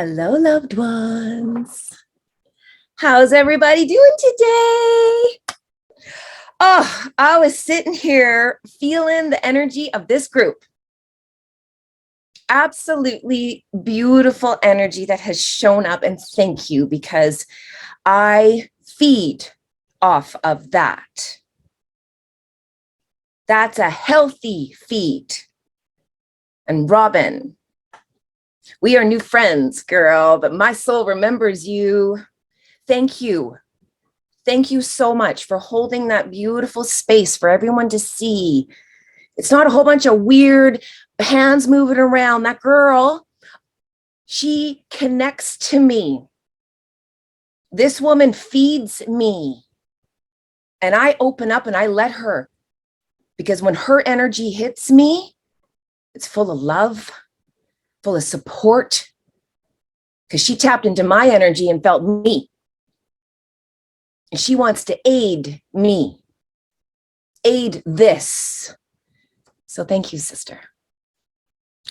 Hello, loved ones. How's everybody doing today? Oh, I was sitting here feeling the energy of this group. Absolutely beautiful energy that has shown up, and thank you, because I feed off of that. That's a healthy feed. And Robin, we are new friends, girl, but my soul remembers you. Thank you. Thank you so much for holding that beautiful space for everyone to see. It's not a whole bunch of weird hands moving around. That girl, she connects to me. This woman feeds me. And I open up and I let her. Because when her energy hits me, it's full of love, full of support. Because she tapped into my energy and felt me. And she wants to aid me, aid this. So thank you, sister.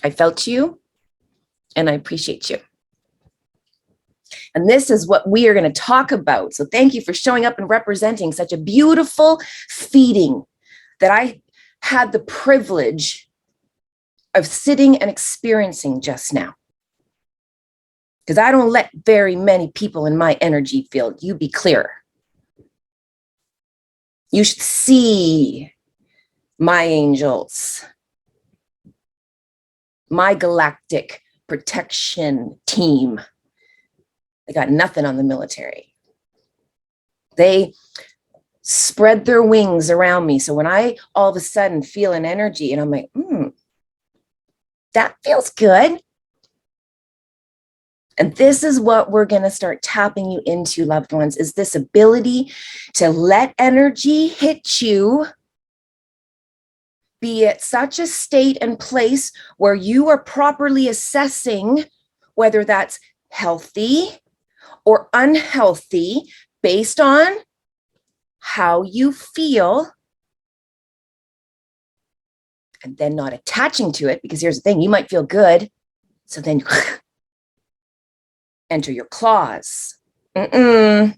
I felt you and I appreciate you. And this is what we are going to talk about. So thank you for showing up and representing such a beautiful feeding that I had the privilege of sitting and experiencing just now. Because I don't let very many people in my energy field. You be clear. You should see my angels, my galactic protection team. They got nothing on the military. They spread their wings around me. So when I all of a sudden feel an energy and I'm like, that feels good. And this is what we're going to start tapping you into, loved ones, is this ability to let energy hit you, be at such a state and place where you are properly assessing whether that's healthy or unhealthy based on how you feel, and then not attaching to it, because here's the thing, you might feel good, so then enter your claws. Nope.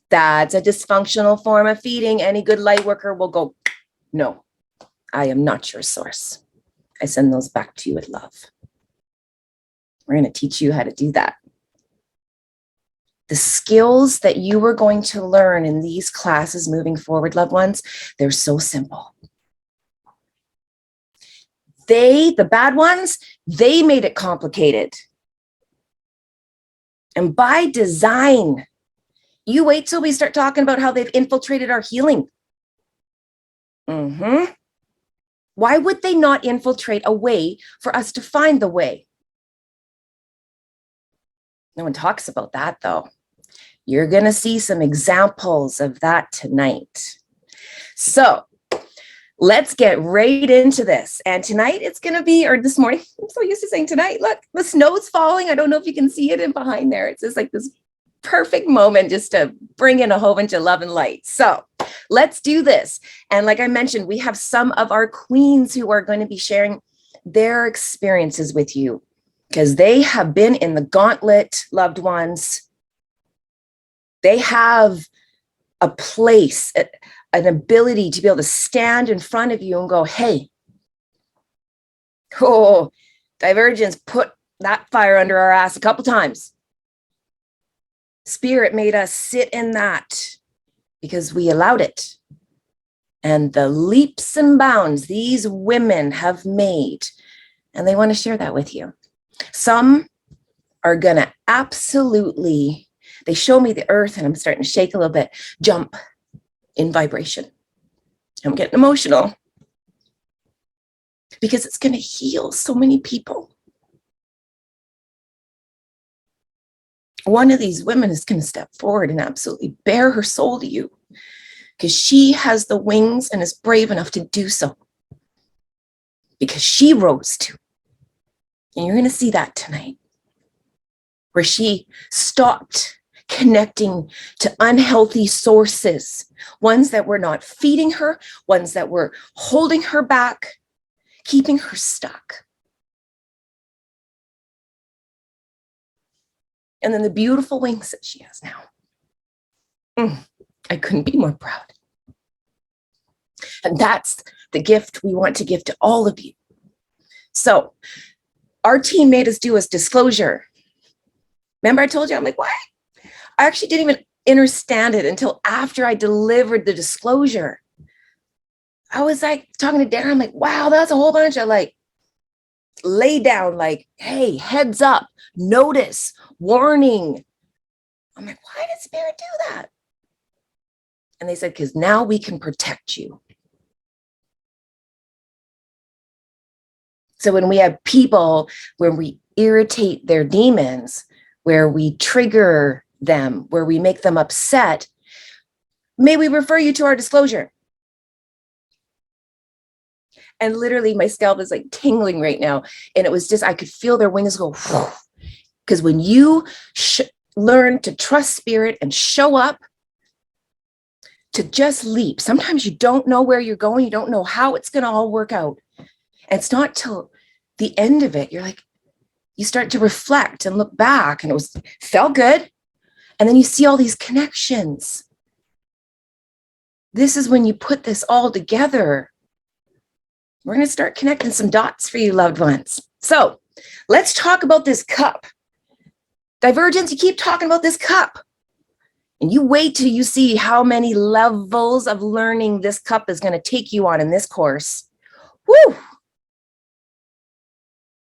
That's a dysfunctional form of feeding. Any good light worker will go, no, I am not your source. I send those back to you with love. We're going to teach you how to do that. The skills that you are going to learn in these classes moving forward, loved ones, they're so simple. The bad ones, they made it complicated. And by design, you wait till we start talking about how they've infiltrated our healing. Why would they not infiltrate a way for us to find the way? No one talks about that, though. You're going to see some examples of that tonight. So let's get right into this. And tonight it's going to be, or this morning, I'm so used to saying tonight, look, the snow's falling. I don't know if you can see it in behind there. It's just like this perfect moment just to bring in a whole bunch of love and light. So let's do this. And like I mentioned, we have some of our queens who are going to be sharing their experiences with you because they have been in the gauntlet, loved ones. They have a place, an ability to be able to stand in front of you and go, hey, divergence put that fire under our ass a couple times. Spirit made us sit in that because we allowed it. And the leaps and bounds these women have made, and they want to share that with you. Some are going to absolutely, they show me the earth, and I'm starting to shake a little bit, jump in vibration. I'm getting emotional because it's going to heal so many people. One of these women is going to step forward and absolutely bare her soul to you because she has the wings and is brave enough to do so because she rose to. And you're going to see that tonight, where she stopped connecting to unhealthy sources, ones that were not feeding her, ones that were holding her back, keeping her stuck. And then the beautiful wings that she has now. I couldn't be more proud. And that's the gift we want to give to all of you. So our team made us do a disclosure. Remember I told you, I'm like, what? I actually didn't even understand it until after I delivered the disclosure. I was like talking to Darren, I'm like, wow, that's a whole bunch of like lay down, like, hey, heads up, notice, warning. I'm like, why did Spirit do that? And they said, because now we can protect you. So when we have people where we irritate their demons, where we trigger them, where we make them upset, may we refer you to our disclosure. And literally my scalp is like tingling right now. And it was just, I could feel their wings go, because when you learn to trust Spirit and show up, to just leap. Sometimes you don't know where you're going. You don't know how it's going to all work out. And it's not till the end of it. You're like, you start to reflect and look back and felt good. And then you see all these connections. This is when you put this all together. We're going to start connecting some dots for you, loved ones. So let's talk about this cup. Divergence, you keep talking about this cup. And you wait till you see how many levels of learning this cup is going to take you on in this course. Woo!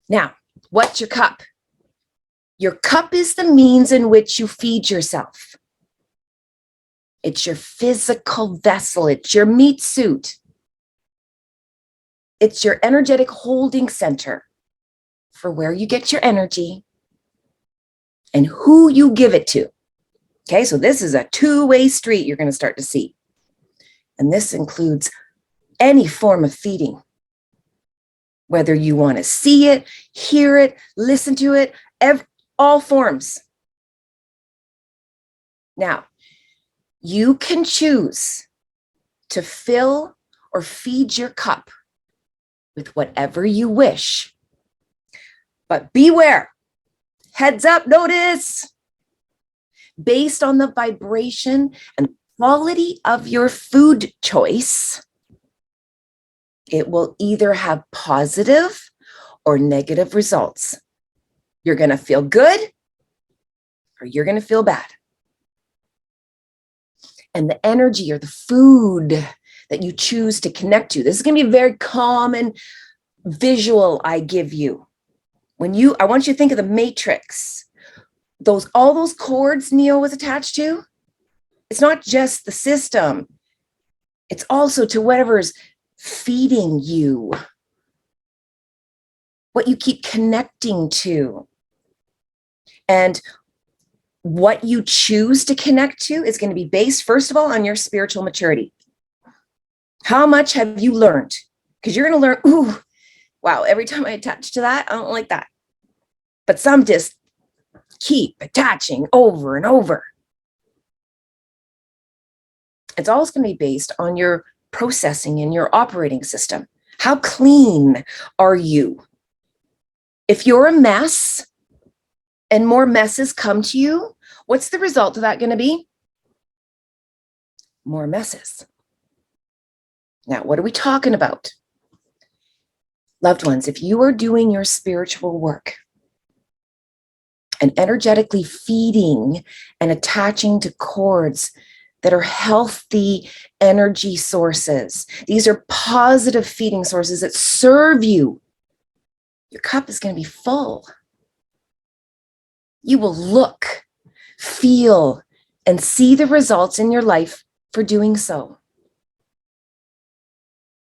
Now, what's your cup? Your cup is the means in which you feed yourself. It's your physical vessel. It's your meat suit. It's your energetic holding center for where you get your energy and who you give it to. Okay, so this is a two-way street you're going to start to see. And this includes any form of feeding. Whether you want to see it, hear it, listen to it, all forms. Now, you can choose to fill or feed your cup with whatever you wish. But beware, heads up, notice. Based on the vibration and quality of your food choice, it will either have positive or negative results. You're going to feel good or you're going to feel bad. And the energy or the food that you choose to connect to, this is going to be a very common visual I give you. I want you to think of the matrix. All those cords Neo was attached to, it's not just the system. It's also to whatever's feeding you, what you keep connecting to. And what you choose to connect to is going to be based, first of all, on your spiritual maturity. How much have you learned? Because you're going to learn, ooh, wow, every time I attach to that, I don't like that. But some just keep attaching over and over. It's always going to be based on your processing and your operating system. How clean are you? If you're a mess and more messes come to you, what's the result of that going to be? More messes. Now, what are we talking about? Loved ones, if you are doing your spiritual work and energetically feeding and attaching to cords that are healthy energy sources, these are positive feeding sources that serve you, your cup is going to be full. You will look, feel, and see the results in your life for doing so.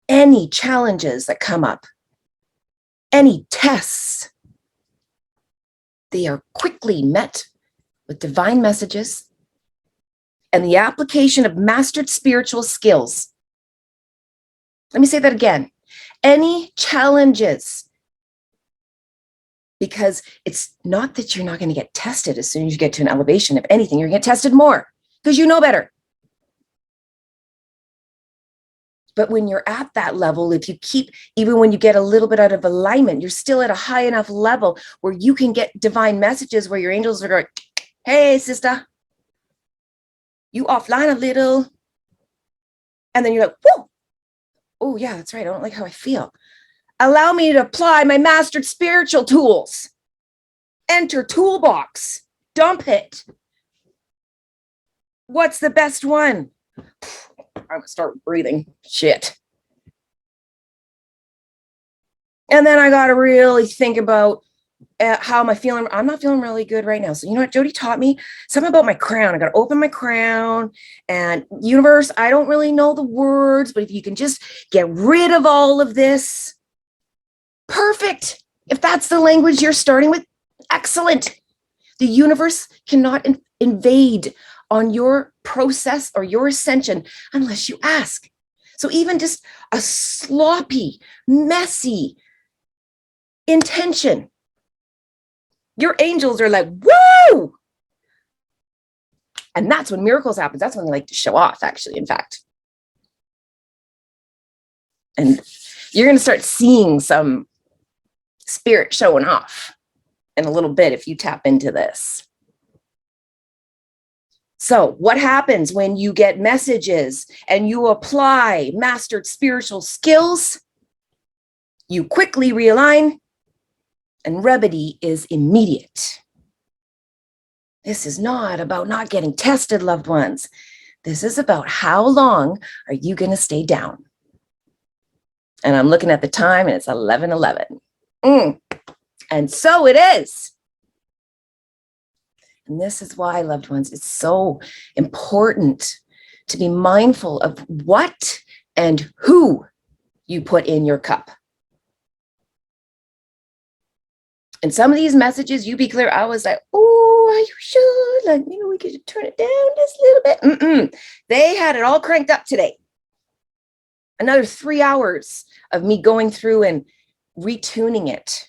Any challenges that come up, any tests, they are quickly met with divine messages and the application of mastered spiritual skills. Let me say that again. Any challenges, because it's not that you're not going to get tested as soon as you get to an elevation. If anything, you're going to get tested more because you know better. But when you're at that level, if you keep, even when you get a little bit out of alignment, you're still at a high enough level where you can get divine messages where your angels are going, Hey, sister, you offline a little. And then you're like, whoa, oh yeah, that's right. I don't like how I feel. Allow me to apply my mastered spiritual tools. Enter toolbox, dump it. What's the best one? I'm gonna start breathing. Shit. And then I got to really think about how am I feeling? I'm not feeling really good right now. So you know what Jody taught me? Something about my crown. I got to open my crown, and universe, I don't really know the words, but if you can just get rid of all of this, perfect. If that's the language you're starting with, excellent. The universe cannot invade on your process or your ascension unless you ask. So even just a sloppy, messy intention, your angels are like, woo! And that's when miracles happen. That's when they like to show off, actually, in fact. And you're going to start seeing some spirit showing off in a little bit if you tap into this. So what happens when you get messages and you apply mastered spiritual skills? You quickly realign, and remedy is immediate. This is not about not getting tested, loved ones. This is about how long are you going to stay down? And I'm looking at the time and it's 11:11. And so it is. And this is why, loved ones, it's so important to be mindful of what and who you put in your cup. And some of these messages, you be clear, I was like, oh, are you sure? Like, maybe we could turn it down just a little bit. They had it all cranked up today. Another 3 hours of me going through and retuning it.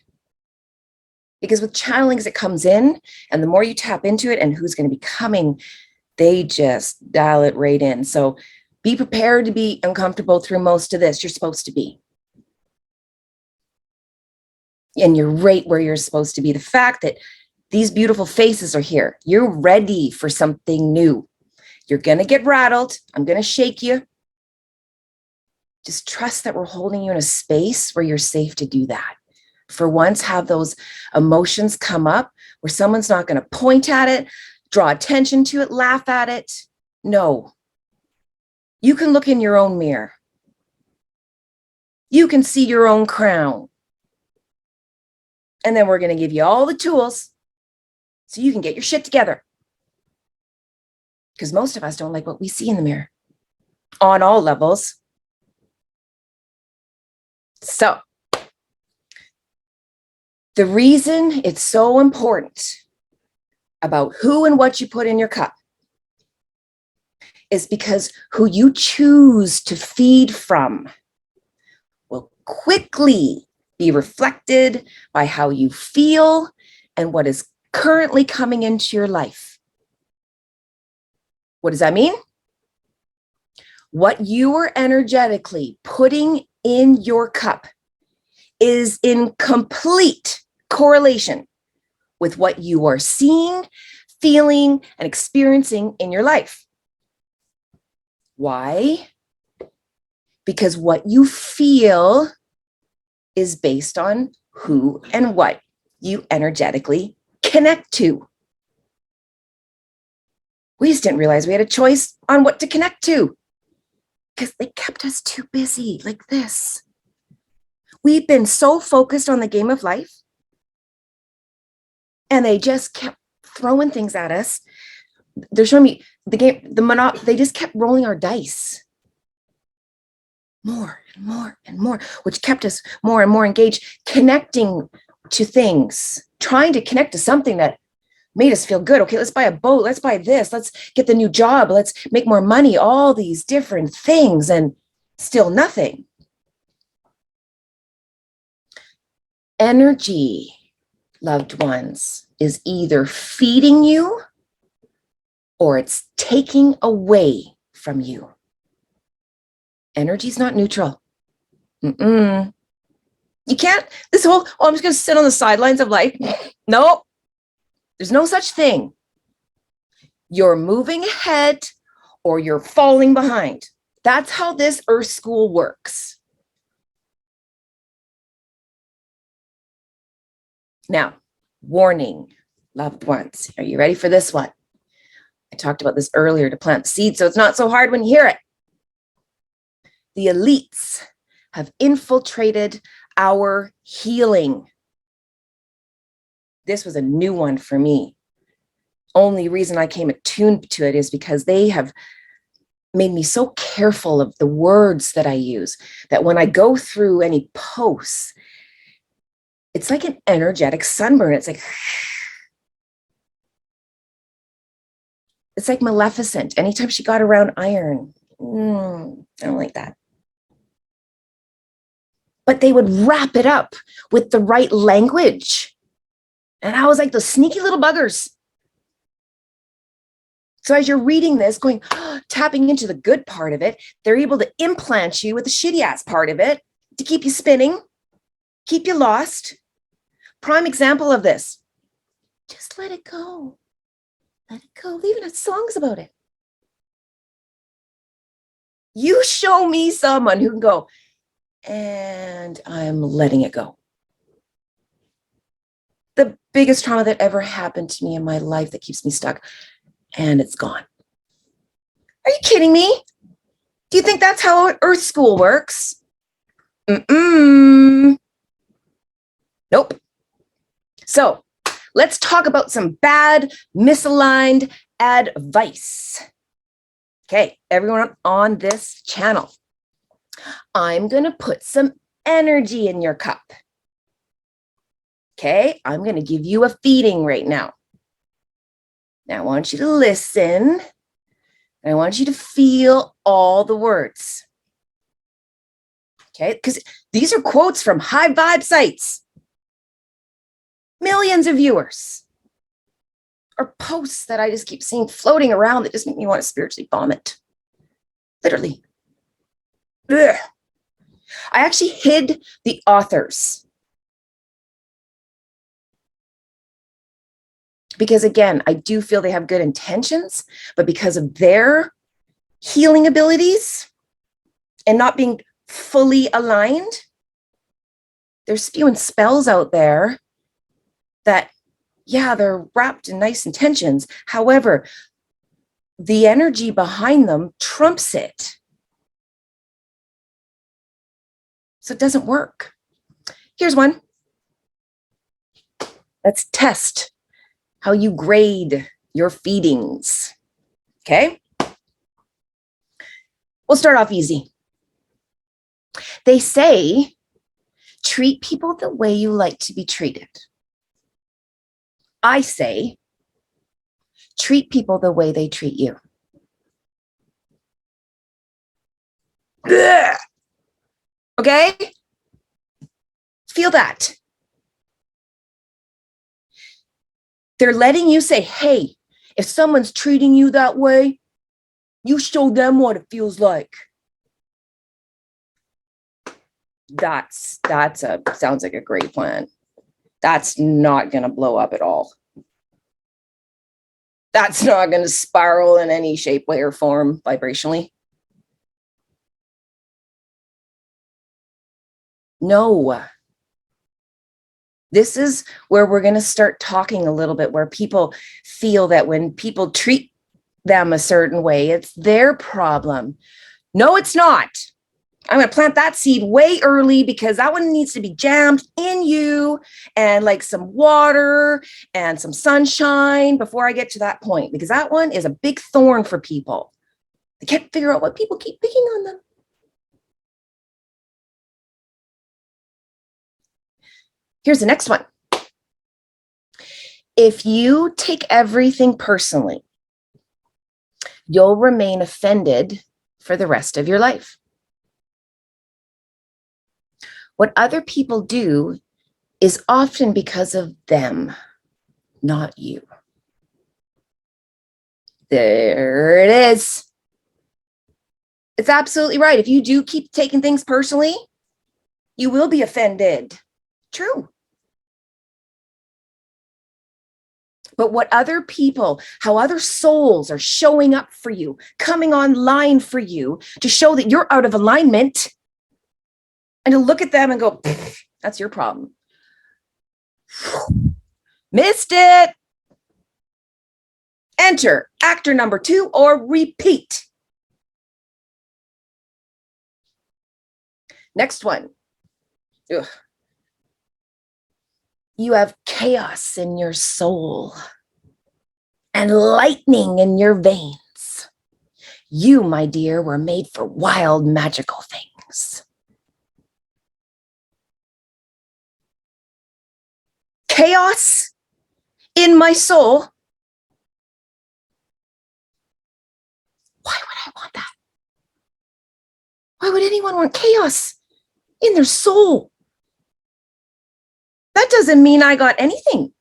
Because with channelings, it comes in, and the more you tap into it and who's going to be coming, they just dial it right in. So be prepared to be uncomfortable through most of this. You're supposed to be. And you're right where you're supposed to be. The fact that these beautiful faces are here, you're ready for something new. You're going to get rattled. I'm going to shake you. Just trust that we're holding you in a space where you're safe to do that. For once, have those emotions come up where someone's not going to point at it, draw attention to it, laugh at it. No. You can look in your own mirror. You can see your own crown. And then we're going to give you all the tools so you can get your shit together. Because most of us don't like what we see in the mirror on all levels. So the reason it's so important about who and what you put in your cup is because who you choose to feed from will quickly be reflected by how you feel and what is currently coming into your life. What does that mean? What you are energetically putting in your cup is in complete correlation with what you are seeing, feeling, and experiencing in your life. Why? Because what you feel is based on who and what you energetically connect to. We just didn't realize we had a choice on what to connect to because they kept us too busy like this. We've been so focused on the game of life, and they just kept throwing things at us. They're showing me the game, they just kept rolling our dice. More and more and more, which kept us more and more engaged, connecting to things, trying to connect to something that made us feel good. Okay, let's buy a boat. Let's buy this. Let's get the new job. Let's make more money. All these different things, and still nothing. Energy, loved ones, is either feeding you or it's taking away from you. Energy is not neutral. You can't, this whole, oh, I'm just going to sit on the sidelines of life. No, there's no such thing. You're moving ahead or you're falling behind. That's how this Earth School works. Now, warning, loved ones. Are you ready for this one? I talked about this earlier to plant the seed, so it's not so hard when you hear it. The elites have infiltrated our healing. This was a new one for me. Only reason I came attuned to it is because they have made me so careful of the words that I use, that when I go through any posts, it's like an energetic sunburn. It's like Maleficent. Anytime she got around iron, I don't like that. But they would wrap it up with the right language. And I was like, those sneaky little buggers. So as you're reading this, going, tapping into the good part of it, they're able to implant you with the shitty ass part of it to keep you spinning, keep you lost. Prime example of this. Just let it go. Let it go. They even have songs about it. You show me someone who can go, and I'm letting it go. The biggest trauma that ever happened to me in my life that keeps me stuck, and it's gone. Are you kidding me? Do you think that's how Earth School works? Nope. So let's talk about some bad, misaligned advice. Okay, everyone on this channel, I'm going to put some energy in your cup. Okay, I'm going to give you a feeding right now. Now I want you to listen. And I want you to feel all the words. Okay, because these are quotes from high vibe sites. Millions of viewers. Or posts that I just keep seeing floating around that just make me want to spiritually vomit. Literally. Ugh. I actually hid the authors. Because again, I do feel they have good intentions, but because of their healing abilities and not being fully aligned, they're spewing spells out there that, yeah, they're wrapped in nice intentions. However, the energy behind them trumps it. So it doesn't work. Here's one. Let's test how you grade your feedings. Okay? We'll start off easy. They say, treat people the way you like to be treated. I say, treat people the way they treat you. Ugh. Okay? Feel that. They're letting you say, hey, if someone's treating you that way, you show them what it feels like. Sounds like a great plan. That's not going to blow up at all. That's not going to spiral in any shape, way, or form vibrationally. No. This is where we're going to start talking a little bit, where people feel that when people treat them a certain way, it's their problem. No, it's not. I'm going to plant that seed way early because that one needs to be jammed in you and like some water and some sunshine before I get to that point, because that one is a big thorn for people. They can't figure out what people keep picking on them. Here's the next one. If you take everything personally, you'll remain offended for the rest of your life. What other people do is often because of them, not you. There it is. It's absolutely right. If you do keep taking things personally, you will be offended. True. But what other people, how other souls are showing up for you, coming online for you to show that you're out of alignment, and to look at them and go, that's your problem. Missed it. Enter actor number 2 or repeat. Next one. Ugh. You have chaos in your soul and lightning in your veins. You, my dear, were made for wild, magical things. Chaos in my soul. Why would I want that? Why would anyone want chaos in their soul? That doesn't mean I got anything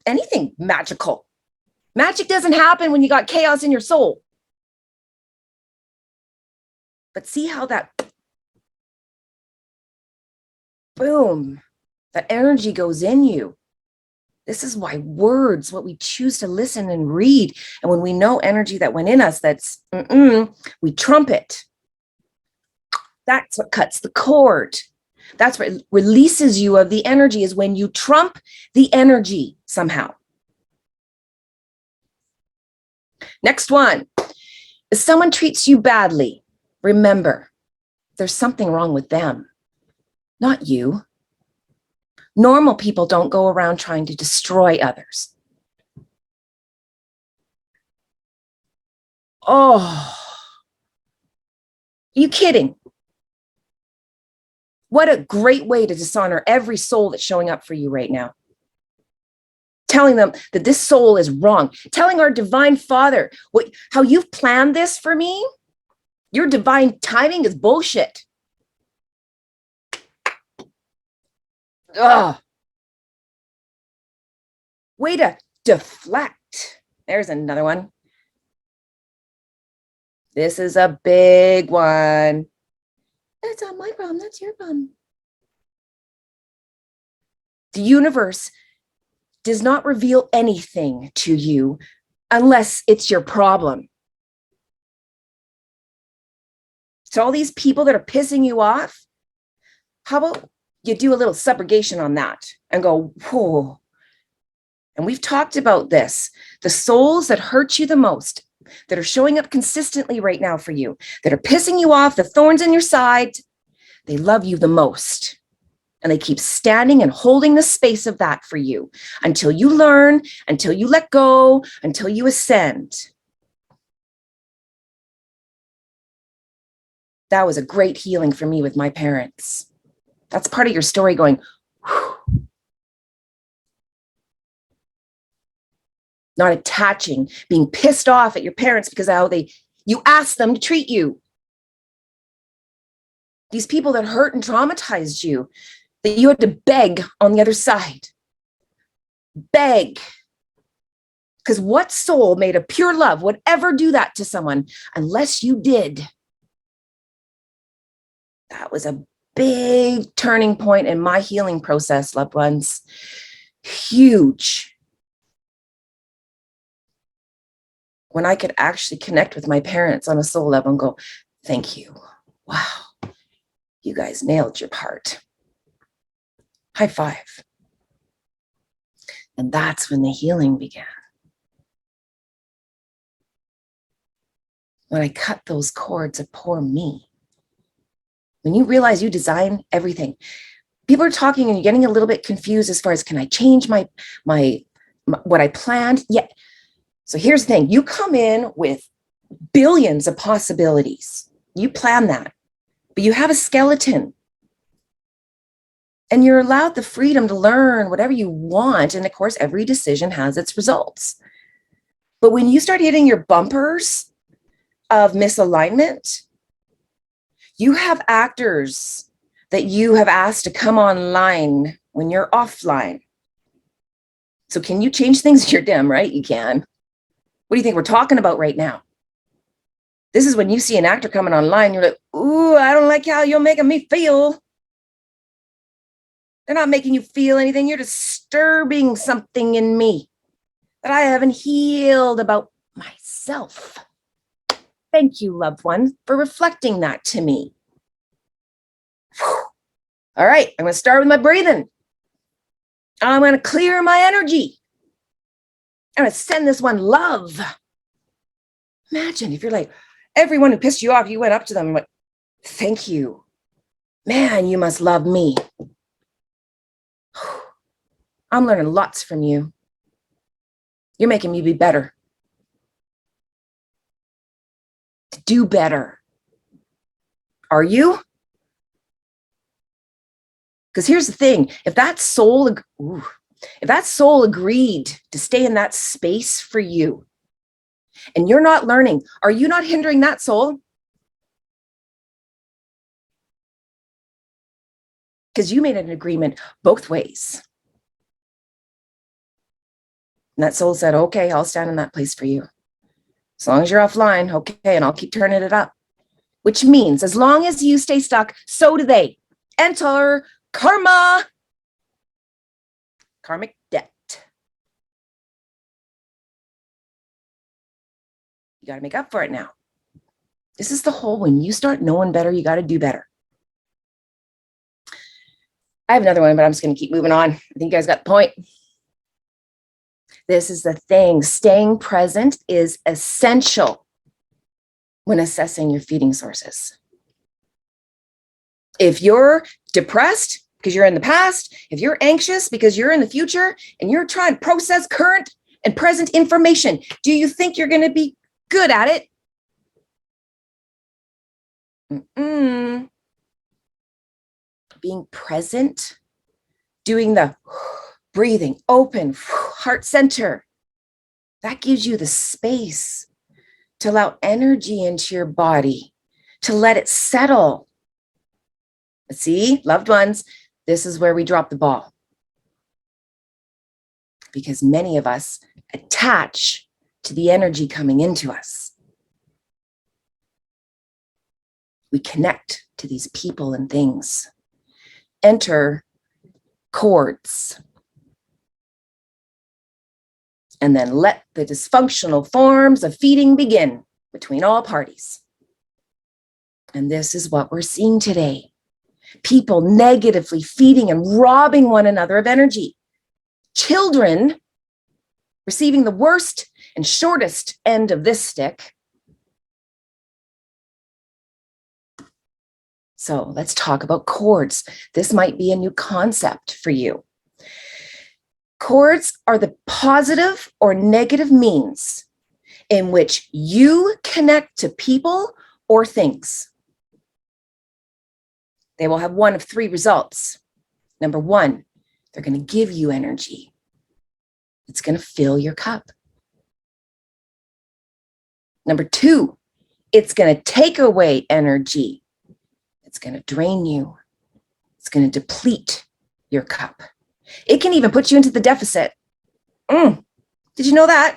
magical. Magic doesn't happen when you got chaos in your soul. But see how that boom, that energy goes in you. This is why words, what we choose to listen and read, and when we know energy that went in us, that's we trumpet. That's what cuts the cord. That's what releases you of the energy, is when you trump the energy somehow. Next one. If someone treats you badly, remember, there's something wrong with them, not you. Normal people don't go around trying to destroy others. Oh, are you kidding? What a great way to dishonor every soul that's showing up for you right now. Telling them that this soul is wrong. Telling our divine Father how you've planned this for me. Your divine timing is bullshit. Ugh. Way to deflect. There's another one. This is a big one. That's not my problem. That's your problem. The universe does not reveal anything to you unless it's your problem. So all these people that are pissing you off, how about you do a little subrogation on that and go, whoa. And we've talked about this. The souls that hurt you the most, that are showing up consistently right now for you, that are pissing you off, the thorns in your side, they love you the most. And they keep standing and holding the space of that for you until you learn, until you let go, until you ascend. That was a great healing for me with my parents. That's part of your story going, whew. Not attaching, being pissed off at your parents because of how you asked them to treat you. These people that hurt and traumatized you, that you had to beg on the other side. Beg. Because what soul made of pure love would ever do that to someone unless you did? That was a big turning point in my healing process, loved ones. Huge. When I could actually connect with my parents on a soul level and go, thank you. Wow. You guys nailed your part. High five. And that's when the healing began. When I cut those cords of poor me. When you realize you design everything. People are talking and you're getting a little bit confused as far as, can I change my what I planned? Yeah. So here's the thing. You come in with billions of possibilities. You plan that. But you have a skeleton. And you're allowed the freedom to learn whatever you want. And of course, every decision has its results. But when you start hitting your bumpers of misalignment, you have actors that you have asked to come online when you're offline. So can you change things? You're damn right you can. What do you think we're talking about right now? This is when you see an actor coming online, you're like, ooh, I don't like how you're making me feel. They're not making you feel anything. You're disturbing something in me. that I haven't healed about myself. Thank you, loved one, for reflecting that to me. Whew. All right, I'm going to start with my breathing. I'm going to clear my energy. I'm going to send this one love. Imagine if you're like, everyone who pissed you off, you went up to them and went, thank you. Man, you must love me. I'm learning lots from you. You're making me be better. To do better. Are you? Because here's the thing, if that soul agreed to stay in that space for you, and you're not learning, are you not hindering that soul? Because you made an agreement both ways. And that soul said, okay, I'll stand in that place for you. As long as you're offline, okay, and I'll keep turning it up. Which means as long as you stay stuck, so do they. Enter karma. Karmic debt. You got to make up for it now. This is the whole, when you start knowing better, you got to do better. I have another one, but I'm just going to keep moving on. I think you guys got the point. This is the thing. Staying present is essential when assessing your feeding sources. If you're depressed because you're in the past, if you're anxious because you're in the future, and you're trying to process current and present information, do you think you're going to be good at it? Being present, doing the breathing, open, heart center, that gives you the space to allow energy into your body, to let it settle. See, loved ones, this is where we drop the ball. Because many of us attach to the energy coming into us. We connect to these people and things. Enter chords. And then let the dysfunctional forms of feeding begin between all parties. And this is what we're seeing today. People negatively feeding and robbing one another of energy. Children receiving the worst and shortest end of this stick. So let's talk about chords. This might be a new concept for you. Chords are the positive or negative means in which you connect to people or things. They will have one of three results. Number one, they're going to give you energy. It's going to fill your cup. Number two, it's going to take away energy. It's going to drain you. It's going to deplete your cup. It can even put you into the deficit. Did you know that?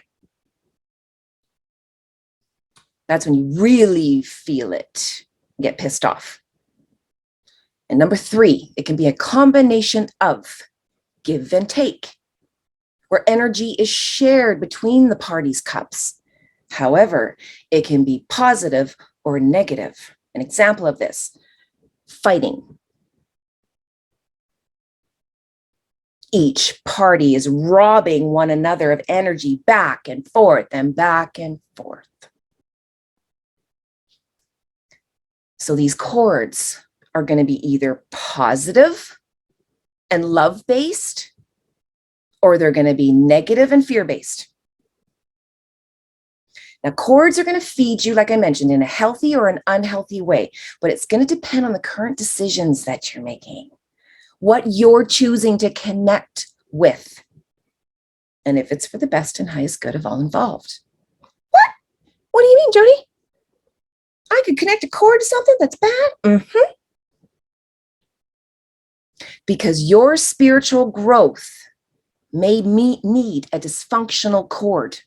That's when you really feel it, get pissed off. And number three, it can be a combination of give and take, where energy is shared between the parties' cups. However, it can be positive or negative. An example of this, fighting. Each party is robbing one another of energy back and forth and back and forth. So these chords are going to be either positive and love-based, or they're going to be negative and fear-based. Now, chords are going to feed you, like I mentioned, in a healthy or an unhealthy way, but it's going to depend on the current decisions that you're making, what you're choosing to connect with, and if it's for the best and highest good of all involved. What? What do you mean, Jody? I could connect a chord to something that's bad? Because your spiritual growth may need a dysfunctional chord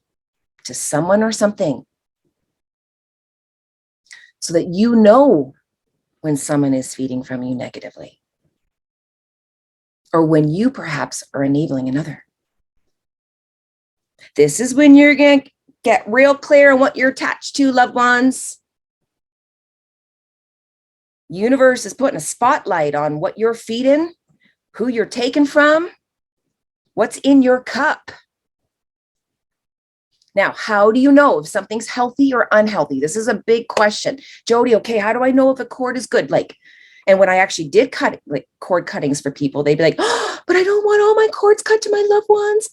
to someone or something, so that you know when someone is feeding from you negatively, or when you perhaps are enabling another. This is when you're going to get real clear on what you're attached to, loved ones. Universe is putting a spotlight on what you're feeding, who you're taking from, what's in your cup. Now, how do you know if something's healthy or unhealthy? This is a big question. Jody, okay, how do I know if a cord is good? And when I actually did cut cord cuttings for people, they'd be like, oh, but I don't want all my cords cut to my loved ones.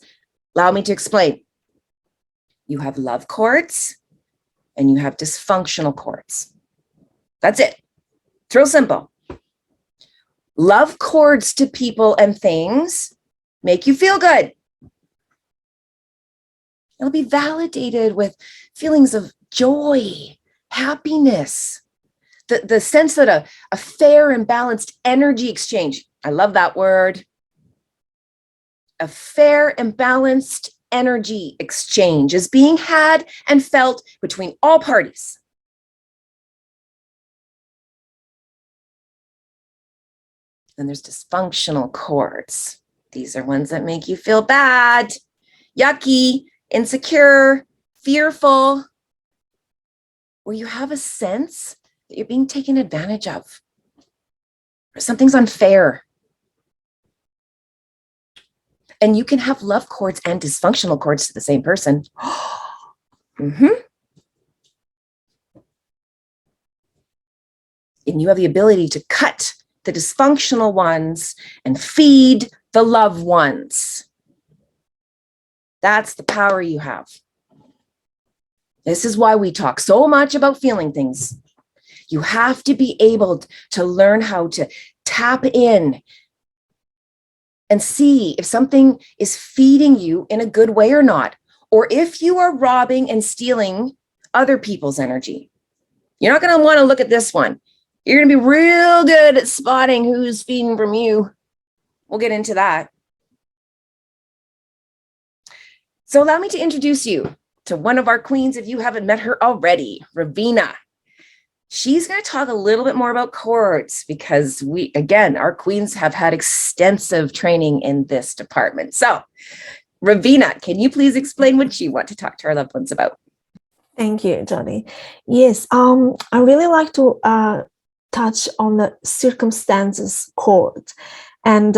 Allow me to explain. You have love cords and you have dysfunctional cords. That's it. It's real simple. Love cords to people and things make you feel good. It'll be validated with feelings of joy, happiness, the sense that a fair and balanced energy exchange. I love that word. A fair and balanced energy exchange is being had and felt between all parties. Then there's dysfunctional cords. These are ones that make you feel bad, yucky, insecure, fearful, where you have a sense that you're being taken advantage of, or something's unfair. And you can have love cords and dysfunctional cords to the same person. And you have the ability to cut the dysfunctional ones and feed the loved ones. That's the power you have. This is why we talk so much about feeling things. You have to be able to learn how to tap in and see if something is feeding you in a good way or not, or if you are robbing and stealing other people's energy. You're not going to want to look at this one. You're going to be real good at spotting who's feeding from you. We'll get into that. So allow me to introduce you to one of our queens if you haven't met her already, Ravina. She's going to talk a little bit more about chords because our queens have had extensive training in this department. So Ravina, can you please explain what you want to talk to our loved ones about? Thank you, Jody. Yes, I really like to touch on the circumstances chord. And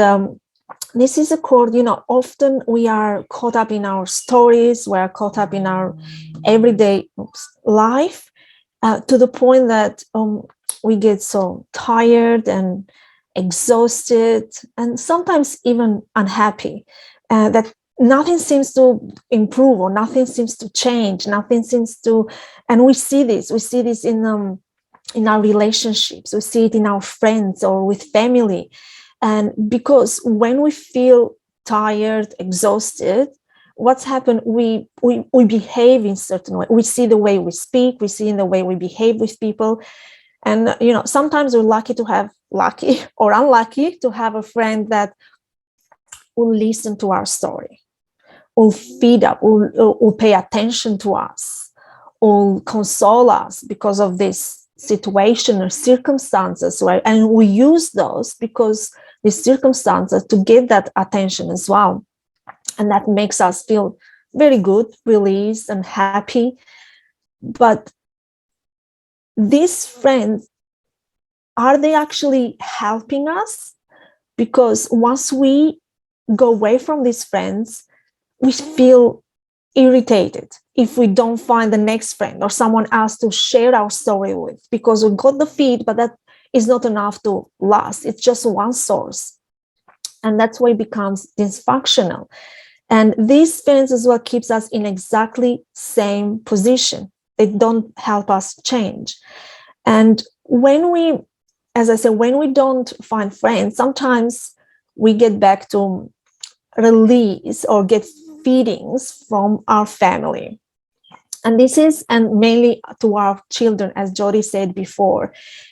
this is a chord, often we are caught up in our stories, we are caught up in our everyday life, to the point that we get so tired and exhausted and sometimes even unhappy, that nothing seems to improve or nothing seems to change, and we see this in our relationships, we see it in our friends or with family. And because when we feel tired, exhausted, what's happened, we behave in certain way. We see the way we speak, we see in the way we behave with people. And sometimes we're lucky or unlucky to have a friend that will listen to our story, will feed up, will pay attention to us, will console us because of this situation or circumstances, right? And we use those because the circumstances to get that attention as well. And that makes us feel very good, released and happy. But these friends, are they actually helping us? Because once we go away from these friends, we feel irritated if we don't find the next friend or someone else to share our story with, because we got the feed, but that is not enough to last. It's just one source. And that's why it becomes dysfunctional. And these friends as well keeps us in exactly same position. They don't help us change. And when we don't find friends, sometimes we get back to release or get feedings from our family. And this is, and mainly to our children, as Jody said before.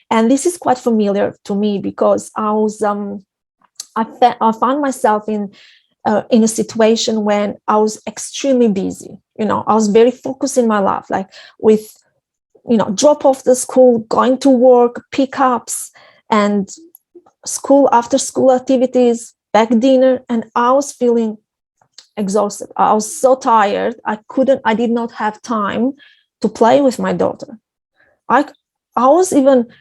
And this is quite familiar to me because I found myself in a situation when I was extremely busy. I was very focused in my life, like with, drop off the school, going to work, pickups, and school, after school activities, back dinner. And I was feeling exhausted. I was so tired. I did not have time to play with my daughter. I was even,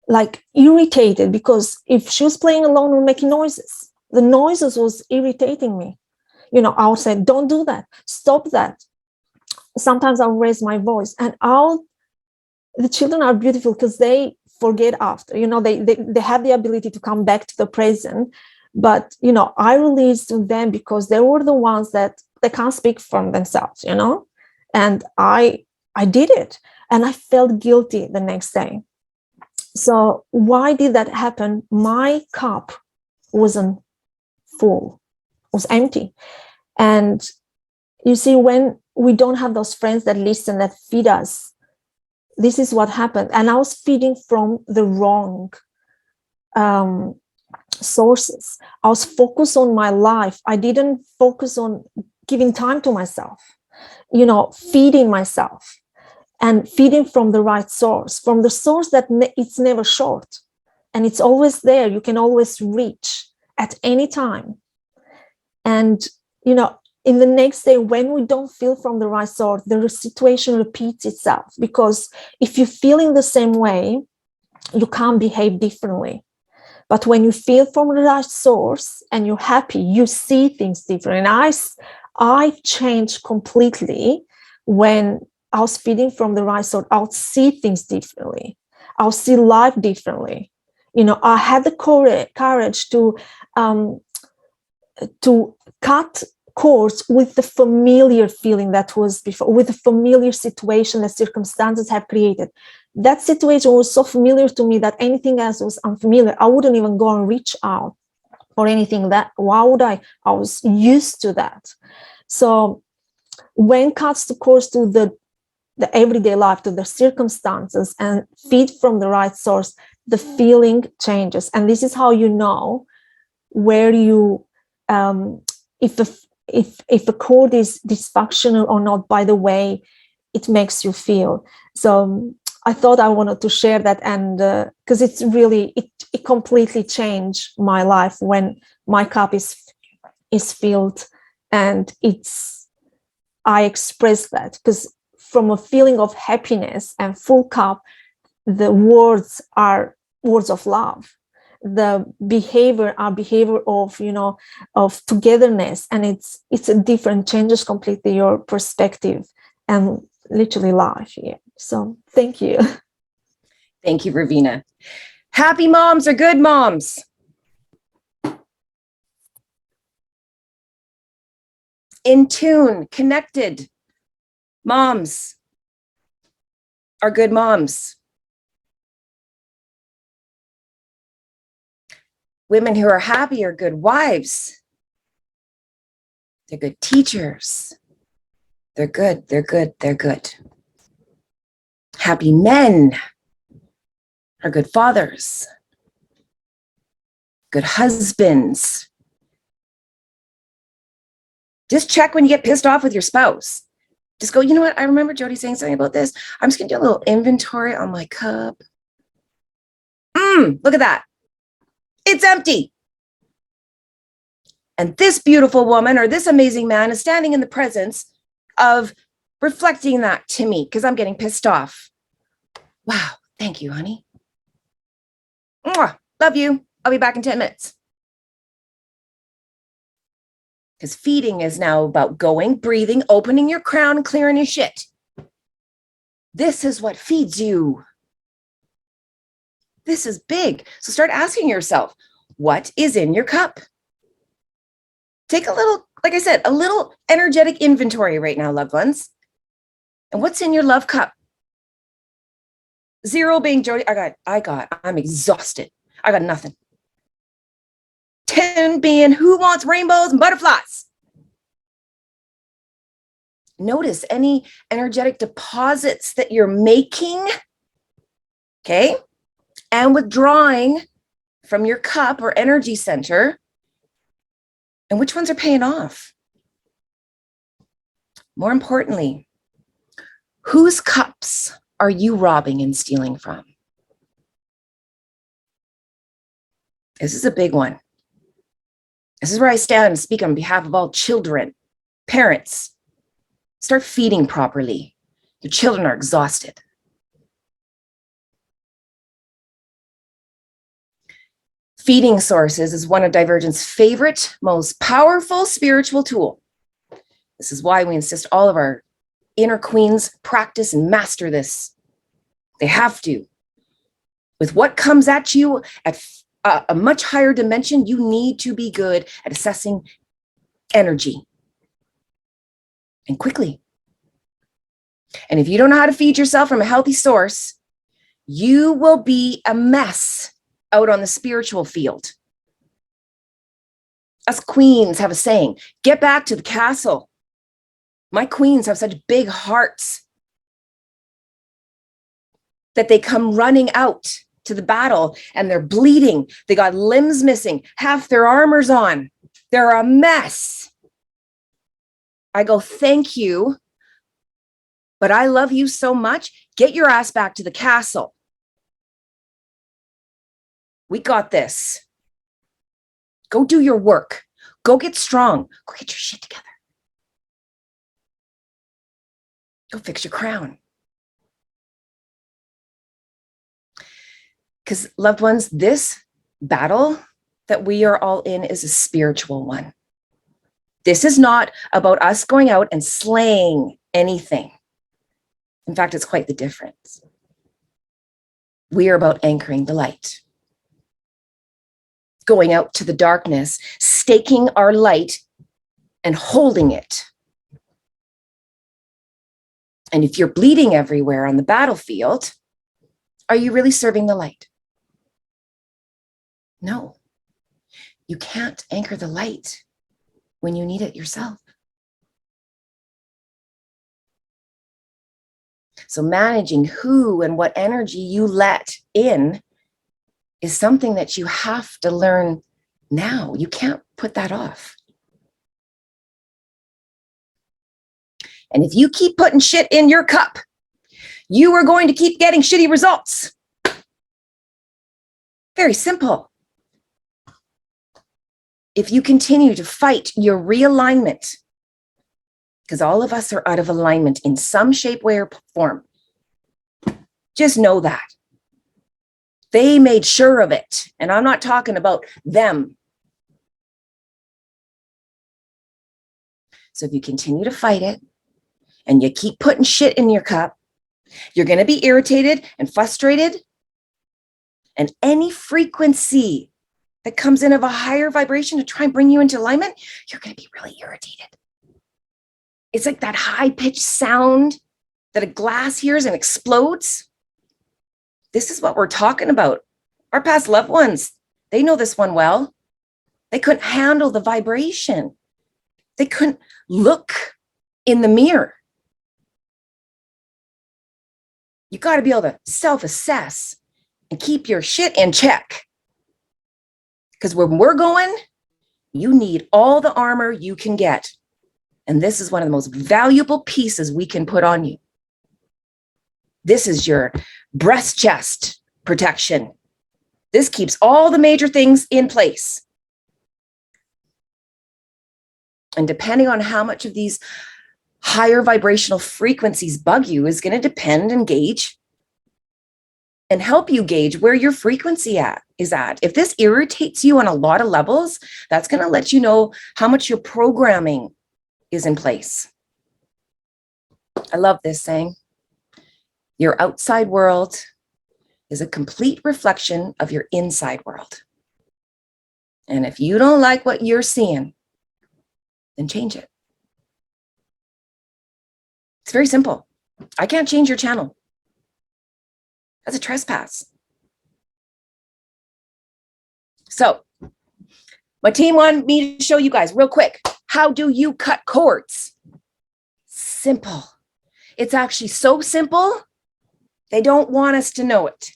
like irritated, because if she was playing alone or making noises, the noises was irritating me. I would say, don't do that, stop that. Sometimes I'll raise my voice, and the children are beautiful because they forget after, they have the ability to come back to the present. But, I released them because they were the ones that they can't speak for themselves, and I did it, and I felt guilty the next day. So why did that happen? My cup wasn't full, it was empty. And you see, when we don't have those friends that listen, that feed us, this is what happened. And I was feeding from the wrong sources. I was focused on my life. I didn't focus on giving time to myself, feeding myself, and feeding from the right source, from the source that it's never short, and it's always there. You can always reach at any time. And, in the next day, when we don't feel from the right source, the situation repeats itself, because if you're feeling the same way, you can't behave differently. But when you feel from the right source and you're happy, you see things different. And I changed completely when I was feeding from the right source. I would see things differently. I'll see life differently. I had the courage to cut cords with the familiar feeling that was before, with the familiar situation that circumstances have created. That situation was so familiar to me that anything else was unfamiliar. I wouldn't even go and reach out for anything. Why would I? I was used to that. So when cuts the cords to the everyday life, to the circumstances, and feed from the right source, the feeling changes. And this is how you know where you, if a cord is dysfunctional or not, by the way it makes you feel. So I thought I wanted to share that, and because it's really, it completely changed my life when my cup is filled, and I express that, because from a feeling of happiness and full cup, the words are words of love. The behavior are behavior of, of togetherness, and it's a different, changes completely your perspective and literally life. Yeah. So thank you. Thank you, Ravina. Happy moms are good moms. In tune, connected moms are good moms. Women who are happy are good wives. They're good teachers. They're good, they're good, they're good. Happy men are good fathers, good husbands. Just check when you get pissed off with your spouse. Just go, you know what? I remember Jody saying something about this. I'm just going to do a little inventory on my cup. Look at that. It's empty. And this beautiful woman or this amazing man is standing in the presence of reflecting that to me because I'm getting pissed off. Wow. Thank you, honey. Mwah. Love you. I'll be back in 10 minutes. Because feeding is now about going, breathing, opening your crown, and clearing your shit. This is what feeds you. This is big. So start asking yourself, what is in your cup? Take a little, like I said, a little energetic inventory right now, loved ones. And what's in your love cup? 0 being Jody, I'm exhausted. I got nothing. 10 being who wants rainbows and butterflies. Notice any energetic deposits that you're making, okay, and withdrawing from your cup or energy center, and which ones are paying off. More importantly, whose cups are you robbing and stealing from? This is a big one. This is where I stand and speak on behalf of all children, parents. Start feeding properly. Your children are exhausted. Feeding sources is one of Divergent's favorite, most powerful spiritual tool. This is why we insist all of our inner queens practice and master this. They have to. With what comes at you at a much higher dimension, you need to be good at assessing energy. And quickly. And if you don't know how to feed yourself from a healthy source, you will be a mess out on the spiritual field. Us queens have a saying, get back to the castle. My queens have such big hearts that they come running out to the battle and they're bleeding. They got limbs missing, half their armor's on. They're a mess. I go, thank you, but I love you so much. Get your ass back to the castle. We got this. Go do your work. Go get strong. Go get your shit together. Go fix your crown. Because, loved ones, this battle that we are all in is a spiritual one. This is not about us going out and slaying anything. In fact, it's quite the difference. We are about anchoring the light. Going out to the darkness, staking our light and holding it. And if you're bleeding everywhere on the battlefield, are you really serving the light? No. You can't anchor the light when you need it yourself. So managing who and what energy you let in is something that you have to learn now. You can't put that off. And if you keep putting shit in your cup, you are going to keep getting shitty results. Very simple. If you continue to fight your realignment, because all of us are out of alignment in some shape, way, or form, just know that. They made sure of it. And I'm not talking about them. So if you continue to fight it and you keep putting shit in your cup, you're going to be irritated and frustrated. And any frequency that comes in of a higher vibration to try and bring you into alignment, you're going to be really irritated. It's like that high-pitched sound that a glass hears and explodes. This is what we're talking about. Our past loved ones, they know this one well. They couldn't handle the vibration. They couldn't look in the mirror. You got to be able to self-assess and keep your shit in check. Because when we're going, you need all the armor you can get. And this is one of the most valuable pieces we can put on you. This is your breast chest protection. This keeps all the major things in place. And depending on how much of these higher vibrational frequencies bug you is going to depend and gauge and help you gauge where your frequency is at. If this irritates you on a lot of levels, that's going to let you know how much your programming is in place. I love this saying. Your outside world is a complete reflection of your inside world. And if you don't like what you're seeing, then change it. It's very simple. I can't change your channel. That's a trespass. So, my team wanted me to show you guys real quick. How do you cut cords? Simple. It's actually so simple, they don't want us to know it.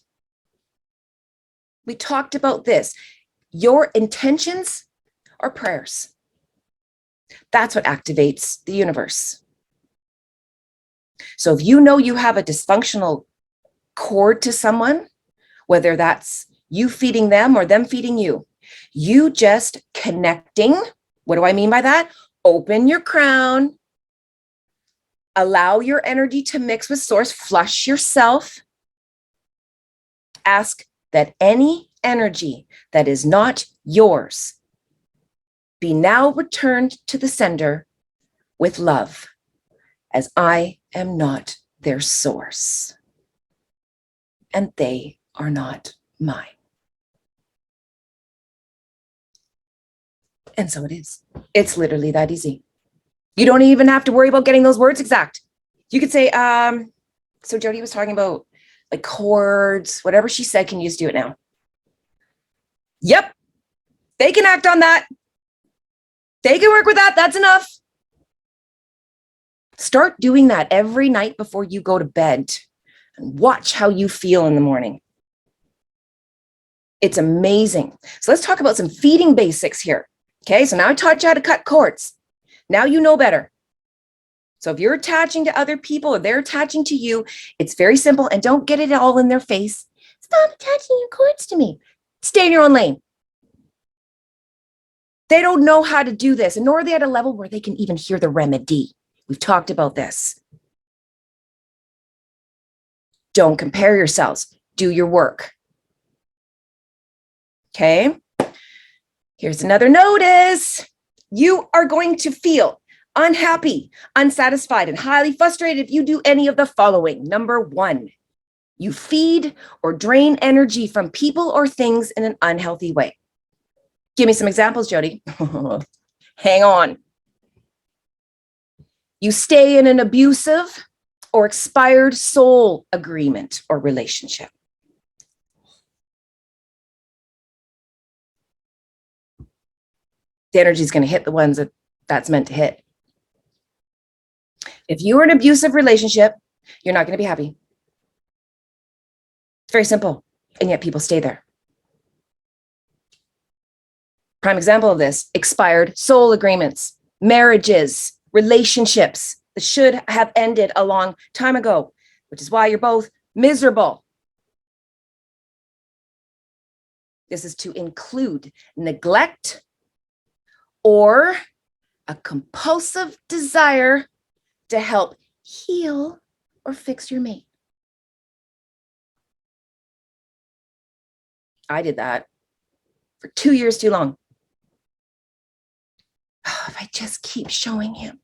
We talked about this. Your intentions are prayers. That's what activates the universe. So if you know you have a dysfunctional cord to someone, whether that's you feeding them or them feeding you, You just connecting. What do I mean by that? Open your crown. Allow your energy to mix with source. Flush yourself. Ask that any energy that is not yours be now returned to the sender with love, as I am not their source, and they are not mine. And so it is. It's literally that easy. You don't even have to worry about getting those words exact. You could say, so Jody was talking about like chords, whatever she said, can you just do it now? Yep. They can act on that. They can work with that. That's enough. Start doing that every night before you go to bed and watch how you feel in the morning. It's amazing. So let's talk about some feeding basics here. Okay, so now I taught you how to cut cords. Now you know better. So if you're attaching to other people or they're attaching to you, it's very simple, and don't get it all in their face. Stop attaching your cords to me. Stay in your own lane. They don't know how to do this, and nor are they at a level where they can even hear the remedy. We've talked about this. Don't compare yourselves. Do your work. Okay? Here's another notice. You are going to feel unhappy, unsatisfied, and highly frustrated if you do any of the following. Number 1, you feed or drain energy from people or things in an unhealthy way. Give me some examples, Jody. Hang on. You stay in an abusive or expired soul agreement or relationship. The energy is going to hit the ones that's meant to hit. If you're in an abusive relationship, you're not going to be happy. It's very simple, and yet people stay there. Prime example of this, expired soul agreements, marriages, relationships that should have ended a long time ago, which is why you're both miserable. This is to include neglect or a compulsive desire to help heal or fix your mate. I did that for 2 years too long. Oh, if I just keep showing him,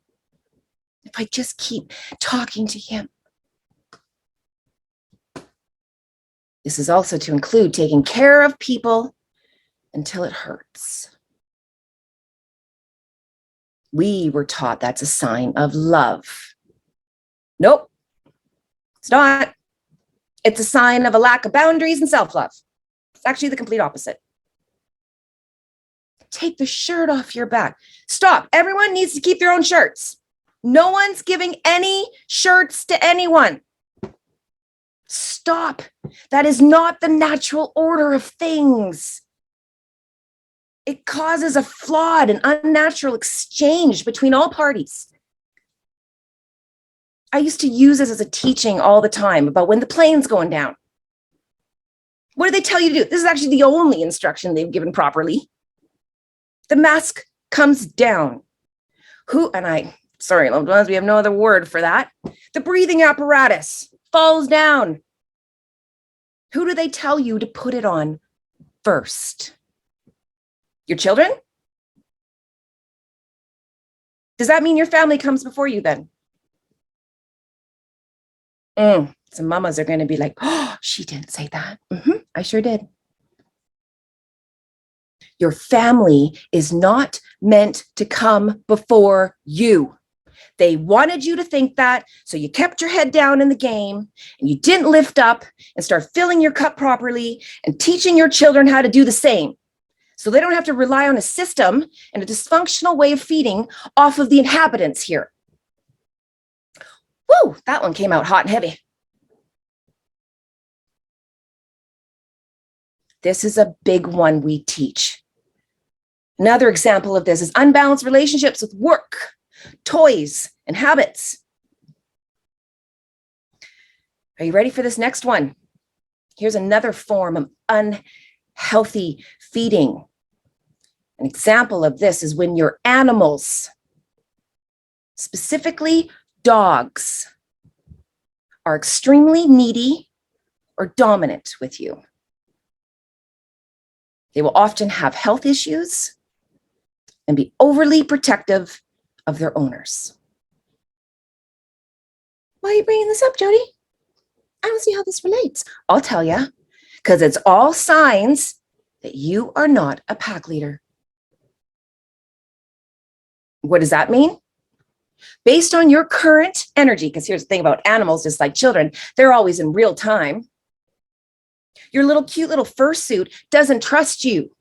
if I just keep talking to him. This is also to include taking care of people until it hurts. We were taught that's a sign of love. Nope, it's not. It's a sign of a lack of boundaries and self-love. It's actually the complete opposite. Take the shirt off your back. Stop. Everyone needs to keep their own shirts. No one's giving any shirts to anyone. Stop. That is not the natural order of things. It causes a flawed and unnatural exchange between all parties. I used to use this as a teaching all the time about when the plane's going down. What do they tell you to do? This is actually the only instruction they've given properly. The mask comes down. Sorry, loved ones, we have no other word for that. The breathing apparatus falls down. Who do they tell you to put it on first? Your children? Does that mean your family comes before you then? Some mamas are going to be like, oh, she didn't say that. I sure did. Your family is not meant to come before you. They wanted you to think that, so you kept your head down in the game and you didn't lift up and start filling your cup properly and teaching your children how to do the same. So they don't have to rely on a system and a dysfunctional way of feeding off of the inhabitants here. Woo, that one came out hot and heavy. This is a big one we teach. Another example of this is unbalanced relationships with work, toys, and habits. Are you ready for this next one? Here's another form of unhealthy feeding. An example of this is when your animals, specifically dogs, are extremely needy or dominant with you. They will often have health issues and be overly protective of their owners. Why are you bringing this up, Jody? I don't see how this relates. I'll tell you, because it's all signs that you are not a pack leader. What does that mean? Based on your current energy, because here's the thing about animals, just like children, they're always in real time. Your little cute little fursuit doesn't trust you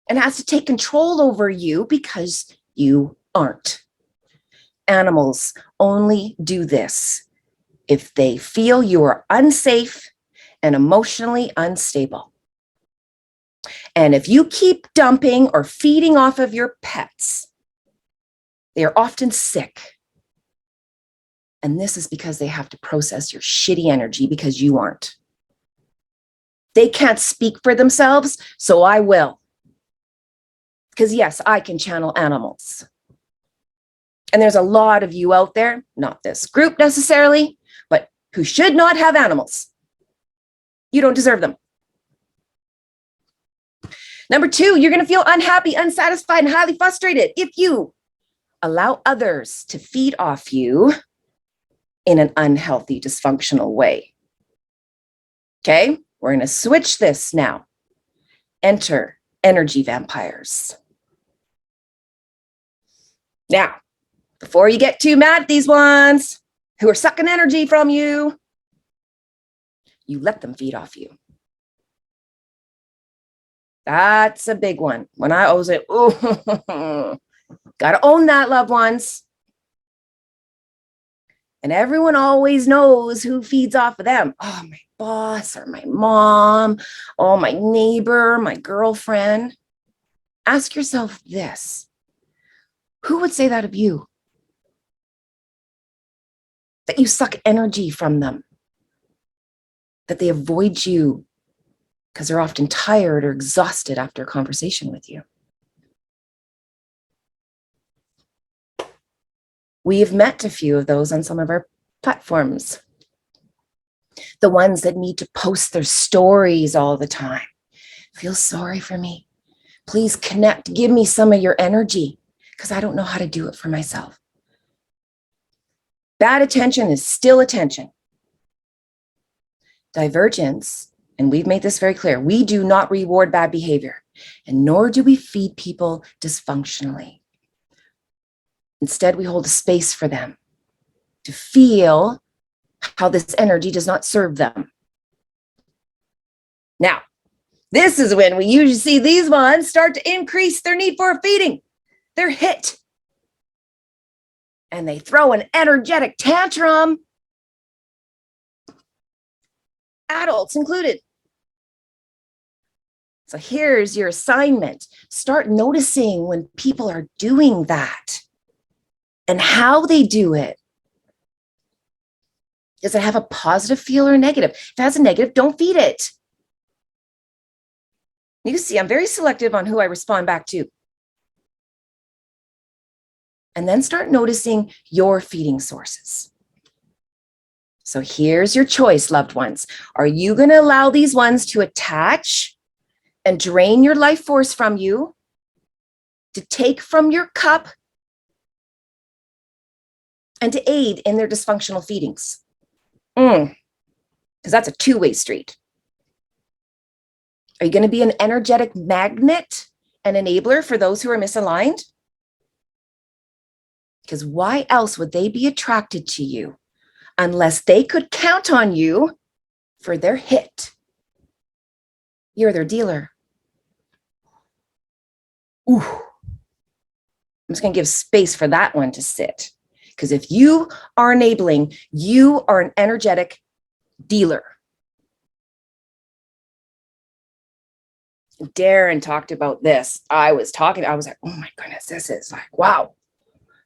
and has to take control over you because you aren't. Animals only do this if they feel you are unsafe and emotionally unstable. And if you keep dumping or feeding off of your pets, they are often sick. And this is because they have to process your shitty energy because you aren't. They can't speak for themselves, so I will. Because yes, I can channel animals. And there's a lot of you out there, not this group necessarily, but who should not have animals. You don't deserve them. Number 2, you're going to feel unhappy, unsatisfied, and highly frustrated if you allow others to feed off you in an unhealthy, dysfunctional way. Okay, we're going to switch this now. Enter energy vampires. Now, before you get too mad at these ones who are sucking energy from you, you let them feed off you. That's a big one. When I always say, oh, gotta own that, loved ones. And everyone always knows who feeds off of them. Oh, my boss or my mom, oh, my neighbor, my girlfriend. Ask yourself this. Who would say that of you? That you suck energy from them? That they avoid you because they're often tired or exhausted after a conversation with you? We've met a few of those on some of our platforms. The ones that need to post their stories all the time. Feel sorry for me. Please connect. Give me some of your energy because I don't know how to do it for myself. Bad attention is still attention. Divergence, and we've made this very clear, we do not reward bad behavior, and nor do we feed people dysfunctionally. Instead, we hold a space for them to feel how this energy does not serve them. Now, this is when we usually see these ones start to increase their need for feeding. They're hit. And they throw an energetic tantrum. Adults included. So here's your assignment. Start noticing when people are doing that and how they do it. Does it have a positive feel or a negative? If it has a negative, don't feed it. You see, I'm very selective on who I respond back to. And then start noticing your feeding sources. So here's your choice, loved ones. Are you going to allow these ones to attach and drain your life force from you, to take from your cup, and to aid in their dysfunctional feedings? Because that's a two-way street. Are you going to be an energetic magnet and enabler for those who are misaligned? Because why else would they be attracted to you unless they could count on you for their hit? You're their dealer. Ooh. I'm just going to give space for that one to sit. Because if you are enabling, you are an energetic dealer. Darren talked about this. I was like, oh my goodness, this is like, wow.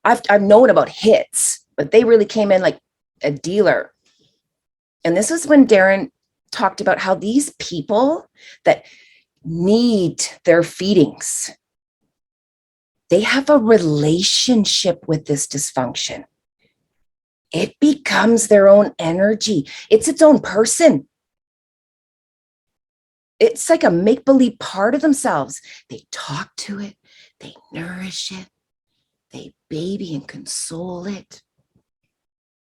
I've known about hits, but they really came in like a dealer. And this is when Darren talked about how these people that need their feedings. They have a relationship with this dysfunction. It becomes their own energy. It's its own person. It's like a make-believe part of themselves. They talk to it, they nourish it, they baby and console it.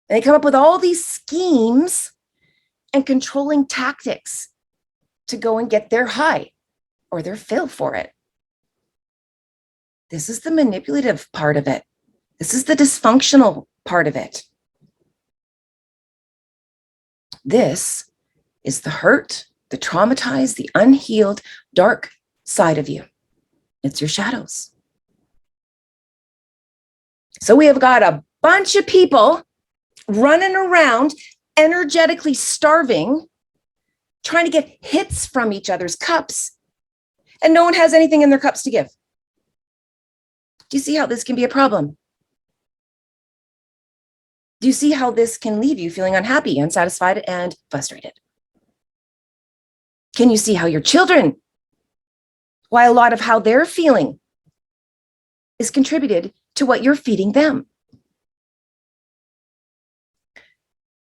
And they come up with all these schemes and controlling tactics to go and get their high or their fill for it. This is the manipulative part of it. This is the dysfunctional part of it. This is the hurt, the traumatized, the unhealed, dark side of you. It's your shadows. So we have got a bunch of people running around, energetically starving, trying to get hits from each other's cups, and no one has anything in their cups to give. Do you see how this can be a problem? Do you see how this can leave you feeling unhappy, unsatisfied, and frustrated? Can you see how your children, why a lot of how they're feeling is contributed to what you're feeding them?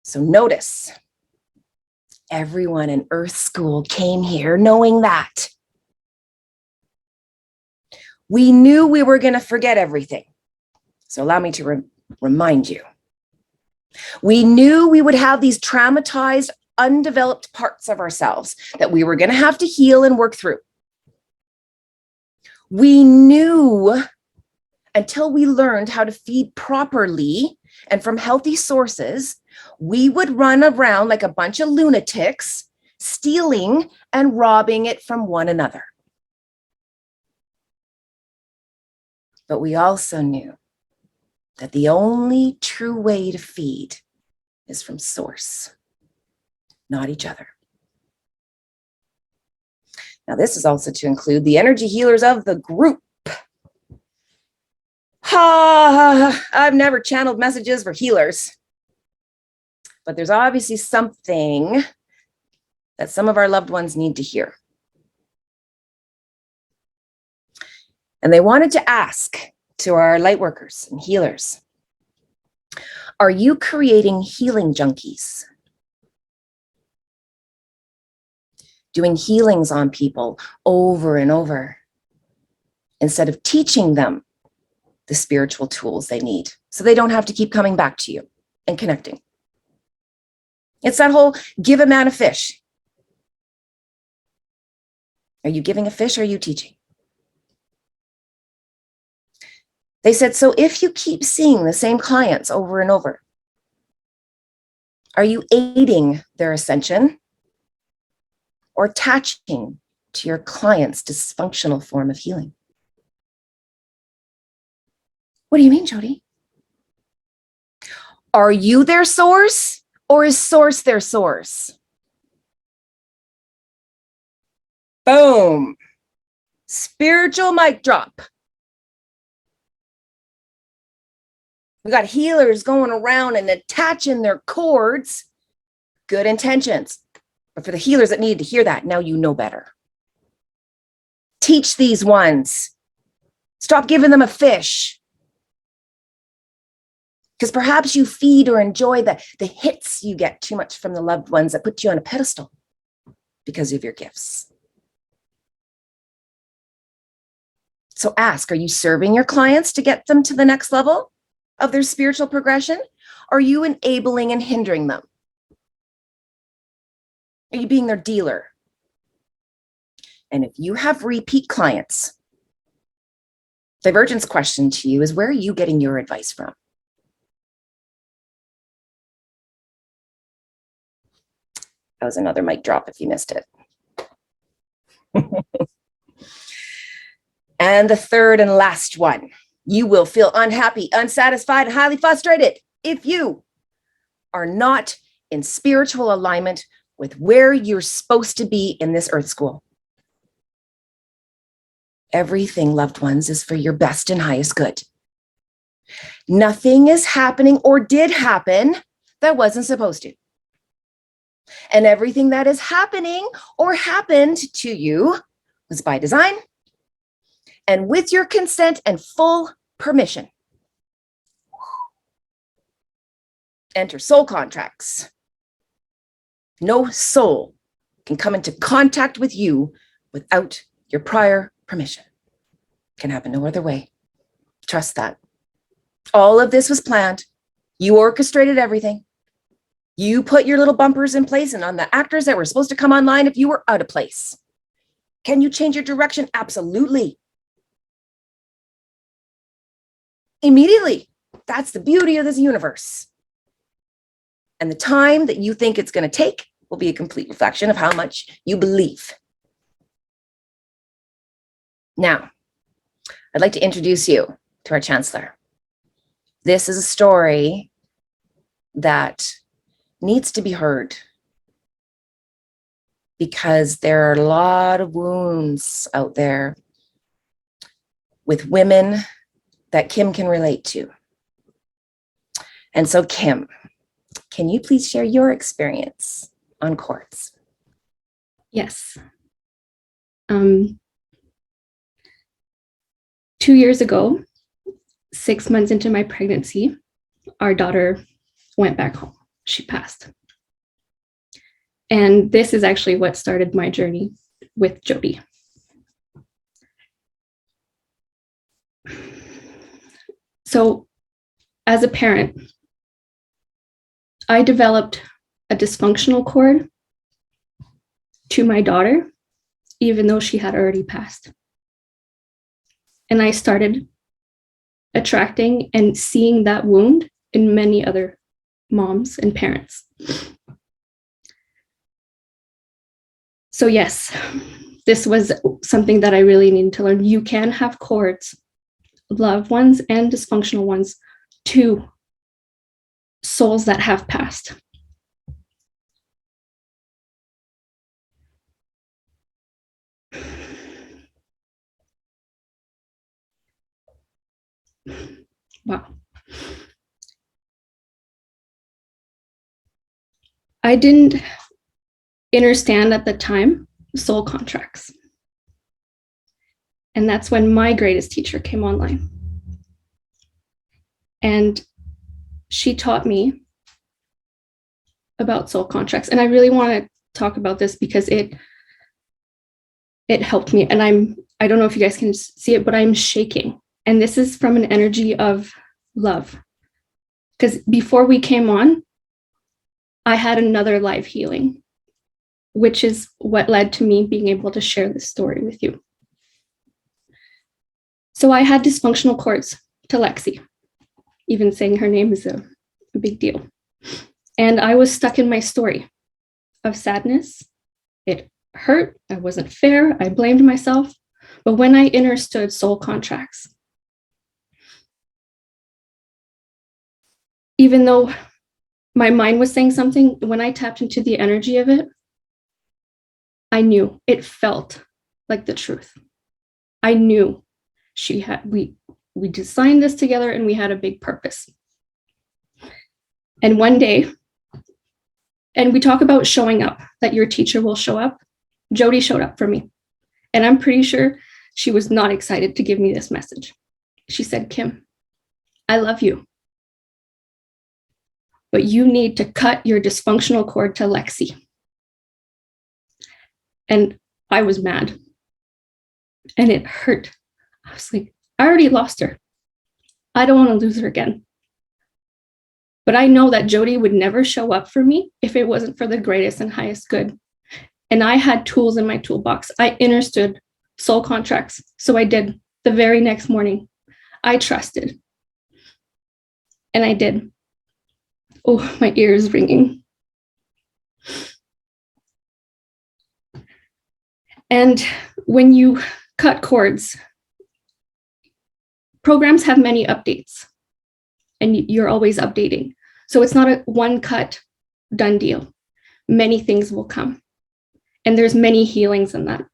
So notice, everyone in Earth School came here knowing that. We knew we were going to forget everything. So allow me to remind you. We knew we would have these traumatized, undeveloped parts of ourselves that we were going to have to heal and work through. We knew until we learned how to feed properly and from healthy sources, we would run around like a bunch of lunatics, stealing and robbing it from one another. But we also knew that the only true way to feed is from source, not each other. Now, this is also to include the energy healers of the group. I've never channeled messages for healers, but there's obviously something that some of our loved ones need to hear. And they wanted to ask to our light workers and healers, are you creating healing junkies? Doing healings on people over and over instead of teaching them the spiritual tools they need so they don't have to keep coming back to you and connecting. It's that whole give a man a fish. Are you giving a fish or are you teaching? They said, so if you keep seeing the same clients over and over, are you aiding their ascension or attaching to your client's dysfunctional form of healing? What do you mean, Jody? Are you their source or is source their source? Boom. Spiritual mic drop. We got healers going around and attaching their cords. Good intentions. But for the healers that needed to hear that, now you know better. Teach these ones. Stop giving them a fish. Because perhaps you feed or enjoy the hits you get too much from the loved ones that put you on a pedestal because of your gifts. So ask, are you serving your clients to get them to the next level of their spiritual progression? Are you enabling and hindering them? Are you being their dealer? And if you have repeat clients, Divergent's question to you is, where are you getting your advice from? That was another mic drop if you missed it. And the third and last one, you will feel unhappy, unsatisfied, and highly frustrated if you are not in spiritual alignment with where you're supposed to be in this earth school. Everything, loved ones, is for your best and highest good. Nothing is happening or did happen that wasn't supposed to. And everything that is happening or happened to you was by design and with your consent and full permission. Enter soul contracts. No soul can come into contact with you without your prior permission. Can happen no other way. Trust that. All of this was planned. You orchestrated everything. You put your little bumpers in place and on the actors that were supposed to come online if you were out of place. Can you change your direction? Absolutely. Immediately. That's the beauty of this universe. And the time that you think it's going to take will be a complete reflection of how much you believe. Now, I'd like to introduce you to our Chancellor. This is a story that needs to be heard because there are a lot of wounds out there with women that Kim can relate to. And so, Kim, can you please share your experience on chords? Yes. 2 years ago, 6 months into my pregnancy, our daughter went back home. She passed. And this is actually what started my journey with Jody. So, as a parent, I developed a dysfunctional chord to my daughter, even though she had already passed. And I started attracting and seeing that wound in many other moms and parents. So yes, this was something that I really needed to learn. You can have chords, loved ones and dysfunctional ones, to souls that have passed. Wow. I didn't understand at the time soul contracts. And that's when my greatest teacher came online. And she taught me about soul contracts. And I really want to talk about this because it helped me. And I don't know if you guys can see it, but I'm shaking. And this is from an energy of love. Because before we came on, I had another live healing, which is what led to me being able to share this story with you. So I had dysfunctional chords to Lexi. Even saying her name is a big deal. And I was stuck in my story of sadness. It hurt. I wasn't fair. I blamed myself. But when I understood soul contracts, even though my mind was saying something, when I tapped into the energy of it, I knew it felt like the truth. I knew we designed this together and we had a big purpose. And one day, and we talk about showing up, that your teacher will show up. Jody showed up for me. And I'm pretty sure she was not excited to give me this message. She said, Kim, I love you, but you need to cut your dysfunctional cord to Lexi. And I was mad. And it hurt. I was like, I already lost her. I don't want to lose her again. But I know that Jody would never show up for me if it wasn't for the greatest and highest good. And I had tools in my toolbox. I understood soul contracts. So I did. The very next morning, I trusted. And I did. Oh, my ear is ringing. And when you cut cords, programs have many updates and you're always updating. So it's not a one cut, done deal. Many things will come. And there's many healings in that.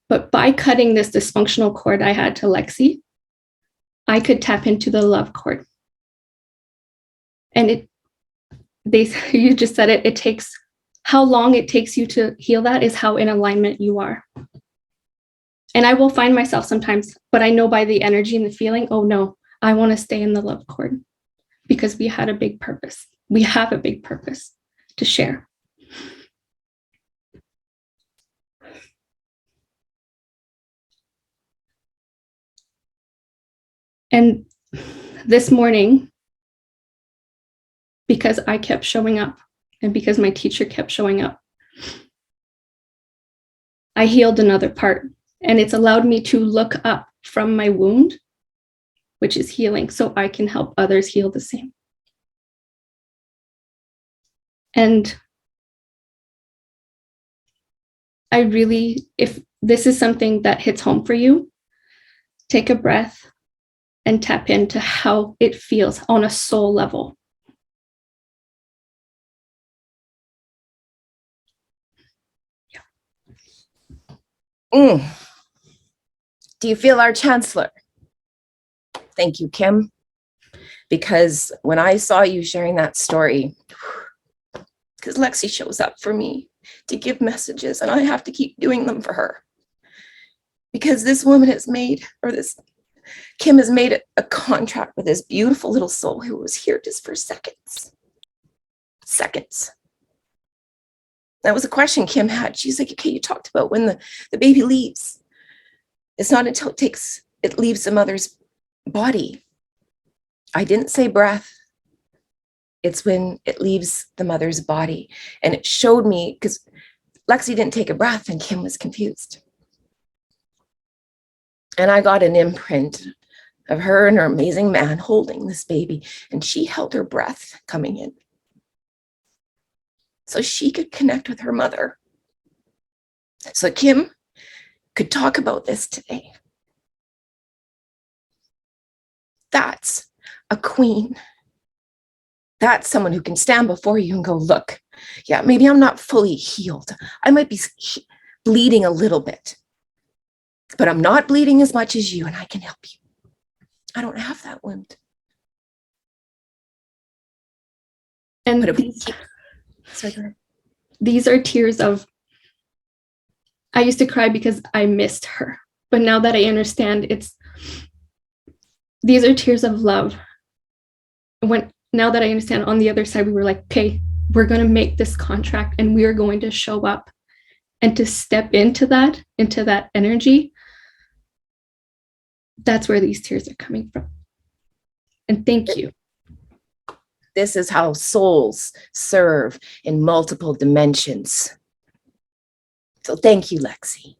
But by cutting this dysfunctional cord I had to Lexi, I could tap into the love cord. And you just said it takes How long it takes you to heal that is how in alignment you are. And I will find myself sometimes, but I know by the energy and the feeling, oh no, I want to stay in the love cord because we had a big purpose. We have a big purpose to share. And this morning, because I kept showing up and because my teacher kept showing up, I healed another part, and it's allowed me to look up from my wound, which is healing, so I can help others heal the same. And I really, if this is something that hits home for you, take a breath and tap into how it feels on a soul level. Do you feel our chancellor? Thank you, Kim. Because when I saw you sharing that story, because Lexi shows up for me to give messages and I have to keep doing them for her. Because this woman has made, or this Kim has made a contract with this beautiful little soul who was here just for seconds. Seconds. That was a question Kim had. She's like, okay, you talked about when the baby leaves. It's not until it leaves the mother's body. I didn't say breath. It's when it leaves the mother's body. And it showed me, because Lexi didn't take a breath and Kim was confused. And I got an imprint of her and her amazing man holding this baby. And she held her breath coming in, so she could connect with her mother. So Kim could talk about this today. That's a queen. That's someone who can stand before you and go, look, yeah, maybe I'm not fully healed. I might be bleeding a little bit, but I'm not bleeding as much as you, and I can help you. I don't have that wound. And but if we keep, sorry, go ahead. These are tears of, I used to cry because I missed her. But now that I understand, these are tears of love. Now that I understand, on the other side, we were like, okay, we're going to make this contract and we are going to show up, and to step into that energy. That's where these tears are coming from. And thank you. This is how souls serve in multiple dimensions. So thank you, Lexi.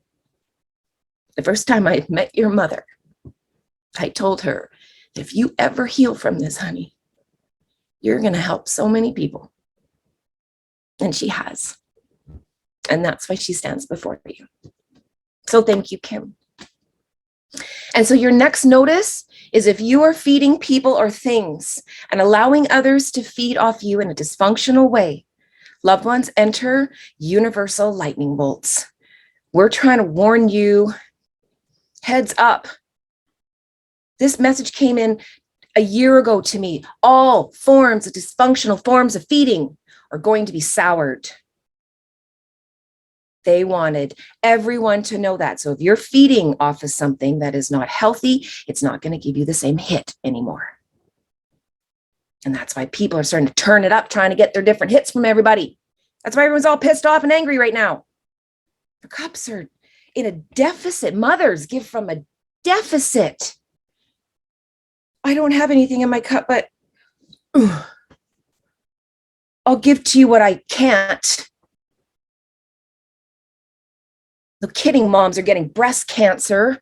The first time I met your mother, I told her, if you ever heal from this, honey, you're going to help so many people. And she has. And that's why she stands before you. So thank you, Kim. And so your next notice is if you are feeding people or things and allowing others to feed off you in a dysfunctional way, loved ones enter universal lightning bolts. We're trying to warn you, heads up. This message came in a year ago to me. All forms of dysfunctional forms of feeding are going to be soured. They wanted everyone to know that. So if you're feeding off of something that is not healthy, it's not going to give you the same hit anymore. And that's why people are starting to turn it up, trying to get their different hits from everybody. That's why everyone's all pissed off and angry right now. The cups are in a deficit. Mothers give from a deficit. I don't have anything in my cup, but I'll give to you what I can't. The kidding moms are getting breast cancer.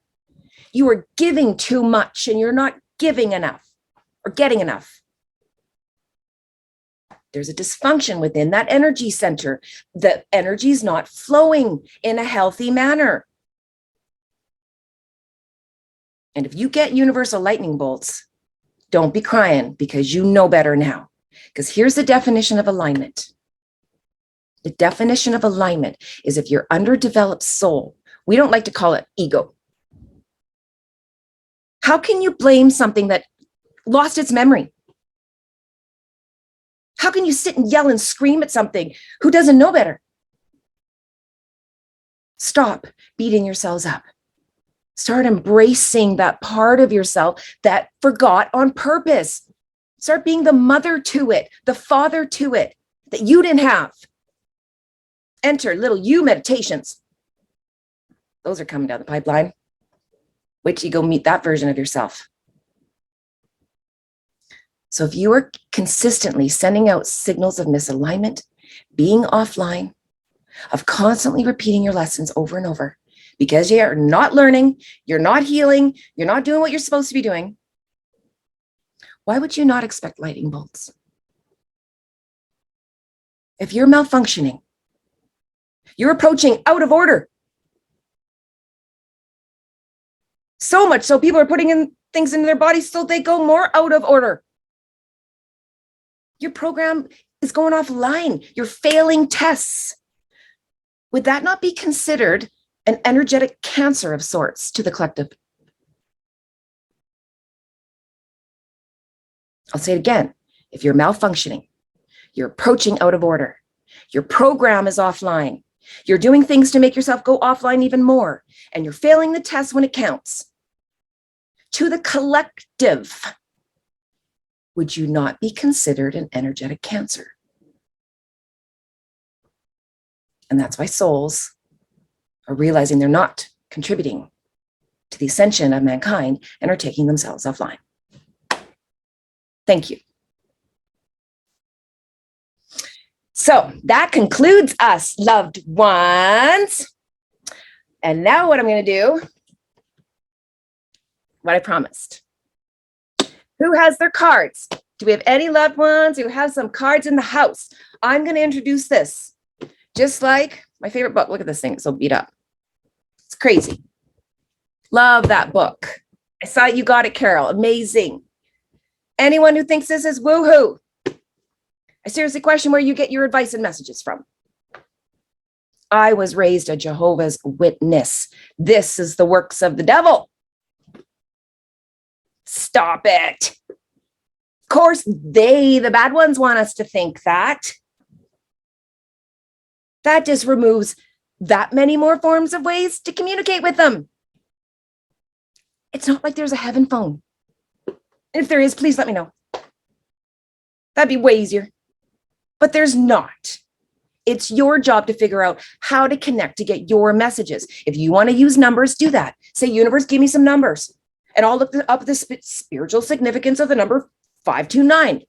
You are giving too much and you're not giving enough or getting enough. There's a dysfunction within that energy center. The energy is not flowing in a healthy manner. And if you get universal lightning bolts, don't be crying because you know better now. Because here's the definition of alignment. The definition of alignment is if you're underdeveloped soul, we don't like to call it ego. How can you blame something that lost its memory? How can you sit and yell and scream at something who doesn't know better? Stop beating yourselves up. Start embracing that part of yourself that forgot on purpose. Start being the mother to it, the father to it that you didn't have. Enter little you meditations. Those are coming down the pipeline. Wait till you go meet that version of yourself. So if you are consistently sending out signals of misalignment, being offline, of constantly repeating your lessons over and over, because you're not learning, you're not healing, you're not doing what you're supposed to be doing, why would you not expect lightning bolts? If you're malfunctioning, you're approaching out of order. So much so people are putting in things into their bodies so they go more out of order. Your program is going offline. You're failing tests. Would that not be considered an energetic cancer of sorts to the collective? I'll say it again. If you're malfunctioning, you're approaching out of order, your program is offline, you're doing things to make yourself go offline even more, and you're failing the test when it counts. To the collective, would you not be considered an energetic cancer? And that's why souls are realizing they're not contributing to the ascension of mankind and are taking themselves offline. Thank you. So that concludes us, loved ones. And now what I'm going to do, what I promised. Who has their cards? Do we have any loved ones who have some cards in the house? I'm going to introduce this. Just like my favorite book. Look at this thing. It's so beat up. It's crazy. Love that book. I saw you got it, Carol. Amazing. Anyone who thinks this is woohoo, I seriously question where you get your advice and messages from. I was raised a Jehovah's Witness. This is the works of the devil. Stop it. Of course, the bad ones, want us to think that. That just removes that many more forms of ways to communicate with them. It's not like there's a heaven phone. If there is, please let me know. That'd be way easier. But there's not. It's your job to figure out how to connect to get your messages. If you want to use numbers, do that. Say, universe, give me some numbers. And I'll look up the spiritual significance of the number 529.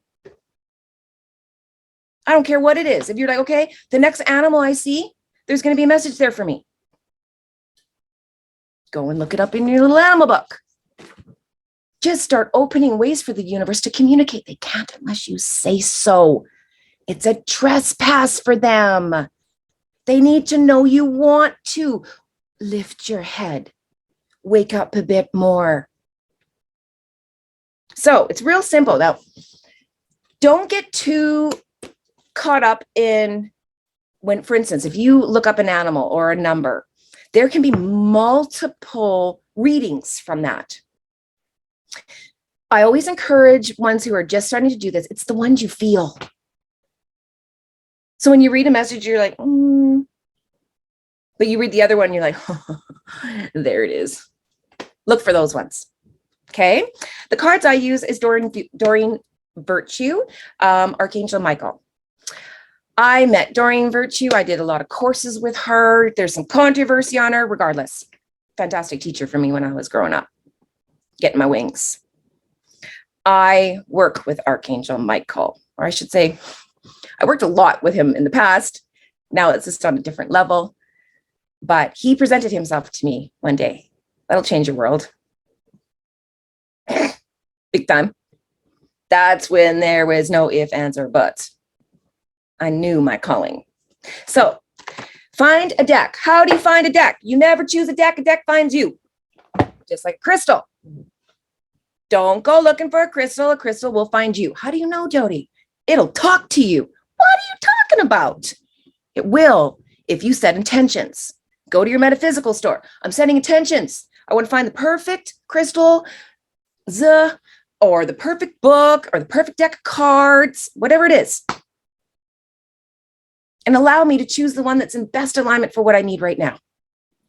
I don't care what it is. If you're like, okay, the next animal I see, there's going to be a message there for me. Go and look it up in your little animal book. Just start opening ways for the universe to communicate. They can't unless you say so. It's a trespass for them. They need to know you want to. Lift your head. Wake up a bit more. So it's real simple. Now, don't get too caught up in when, for instance, if you look up an animal or a number, there can be multiple readings from that. I always encourage ones who are just starting to do this. It's the ones you feel. So when you read a message, you're like, but you read the other one, you're like, there it is. Look for those ones. Okay. The cards I use is Doreen Virtue, Archangel Michael. I met Doreen Virtue. I did a lot of courses with her. There's some controversy on her. Regardless, fantastic teacher for me when I was growing up, getting my wings. I work with Archangel Michael, or I should say, I worked a lot with him in the past. Now it's just on a different level. But he presented himself to me one day. That'll change your world. Big time. That's when there was no ifs, ands, or buts. I knew my calling. So find a deck. How do you find a deck? You never choose a deck finds you. Just like a crystal. Don't go looking for a crystal will find you. How do you know, Jody? It'll talk to you. What are you talking about? It will if you set intentions. Go to your metaphysical store. I'm setting intentions. I want to find the perfect crystal, or the perfect book, or the perfect deck of cards, whatever it is. and allow me to choose the one that's in best alignment for what I need right now.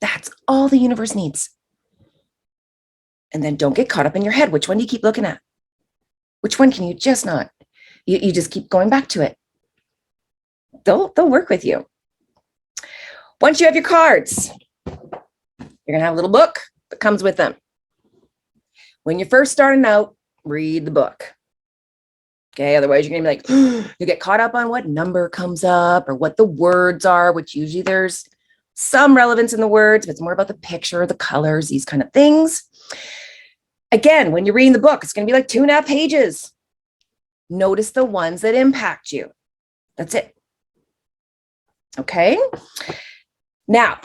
That's all the universe needs. And then don't get caught up in your head. Which one do you keep looking at? Which one can you just not? You just keep going back to it. They'll work with you. Once you have your cards, you're going to have a little book that comes with them. When you're first starting out, read the book. Okay, otherwise you're going to be like, you get caught up on what number comes up or what the words are, which usually there's some relevance in the words, but it's more about the picture, the colors, these kind of things. Again, when you're reading the book, it's going to be like 2.5 pages. Notice the ones that impact you. That's it. Okay. Now,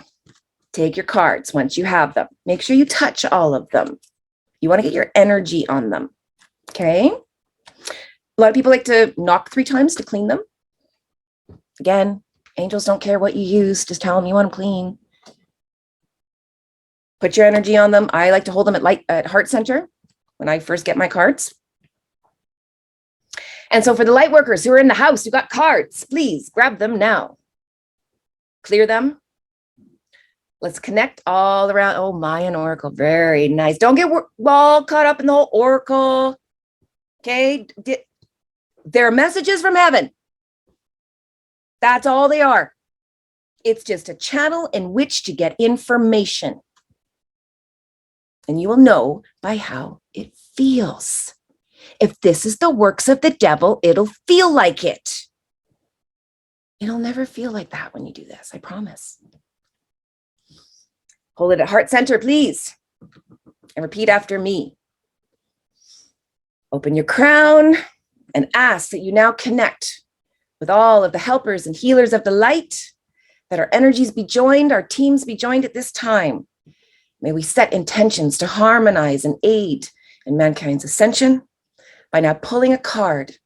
take your cards once you have them. Make sure you touch all of them. You want to get your energy on them. Okay. A lot of people like to knock 3 times to clean them. Again, angels don't care what you use. Just tell them you want them clean. Put your energy on them. I like to hold them at heart center when I first get my cards. And so for the light workers who are in the house, who got cards, please grab them now. Clear them. Let's connect all around. Oh, Mayan Oracle. Very nice. Don't get all caught up in the whole Oracle. Okay. They're messages from heaven. That's all they are. It's just a channel in which to get information. And you will know by how it feels. If this is the works of the devil, it'll feel like it. It'll never feel like that when you do this, I promise. Hold it at heart center, please. And repeat after me. Open your crown and ask that you now connect with all of the helpers and healers of the light, that our energies be joined, our teams be joined at this time. May we set intentions to harmonize and aid in mankind's ascension by now pulling a card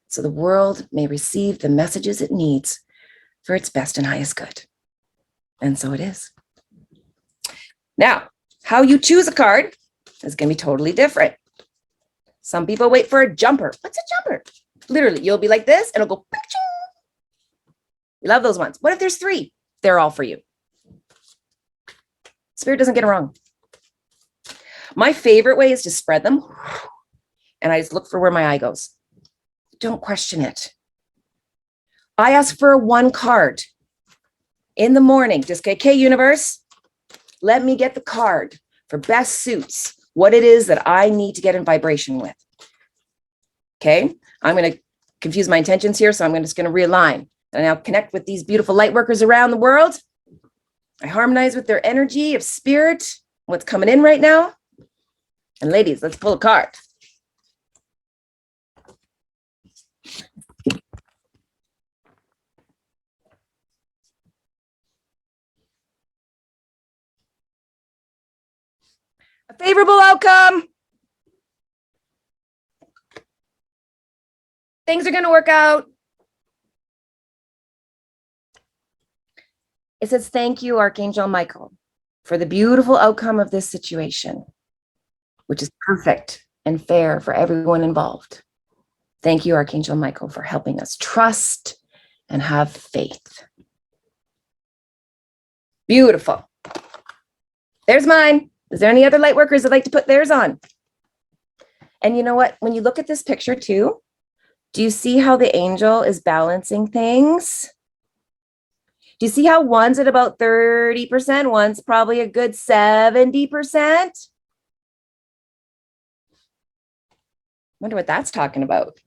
so the world may receive the messages it needs for its best and highest good. And so it is. Now, how you choose a card is going to be totally different. Some people wait for a jumper. What's a jumper? Literally, you'll be like this and it'll go. You love those ones. What if there's 3? They're all for you. Spirit doesn't get it wrong. My favorite way is to spread them. And I just look for where my eye goes. Don't question it. I ask for 1 card in the morning. Just go, okay, universe, let me get the card for best suits what it is that I need to get in vibration with. Okay, I'm going to confuse my intentions here, so I'm just going to realign. And now connect with these beautiful light workers around the world. I harmonize with their energy of spirit, what's coming in right now. And ladies, let's pull a card. A favorable outcome. Things are going to work out. It says, thank you, Archangel Michael, for the beautiful outcome of this situation, which is perfect and fair for everyone involved. Thank you, Archangel Michael, for helping us trust and have faith. Beautiful. There's mine. Is there any other light workers that like to put theirs on? And you know what? When you look at this picture too, do you see how the angel is balancing things? Do you see how one's at about 30%? One's probably a good 70%. Wonder what that's talking about.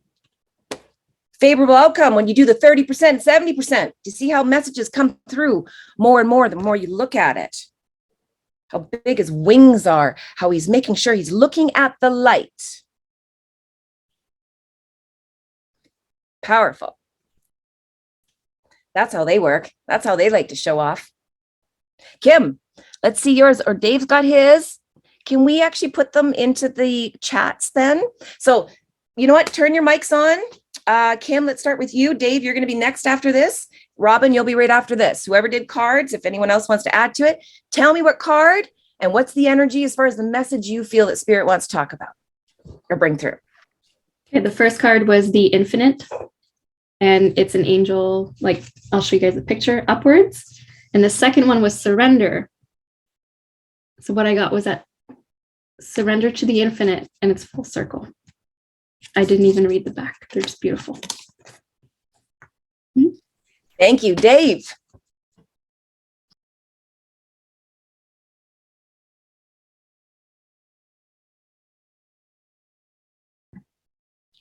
Favorable outcome when you do the 30%, 70%. Do you see how messages come through more and more the more you look at it? How big his wings are, how he's making sure he's looking at the light. Powerful. That's how they work. That's how they like to show off. Kim, let's see yours, or Dave's got his. Can we actually put them into the chats then? So, you know what? Turn your mics on. Kim, let's start with you. Dave, you're going to be next after this. Robin, you'll be right after this. Whoever did cards, if anyone else wants to add to it, tell me what card and what's the energy as far as the message you feel that Spirit wants to talk about or bring through. Okay, the first card was the Infinite. and it's an angel, like I'll show you guys a picture upwards. And the second one was surrender. So what I got was that surrender to the infinite, and it's full circle. I didn't even read the back. They're just beautiful. Thank you, Dave.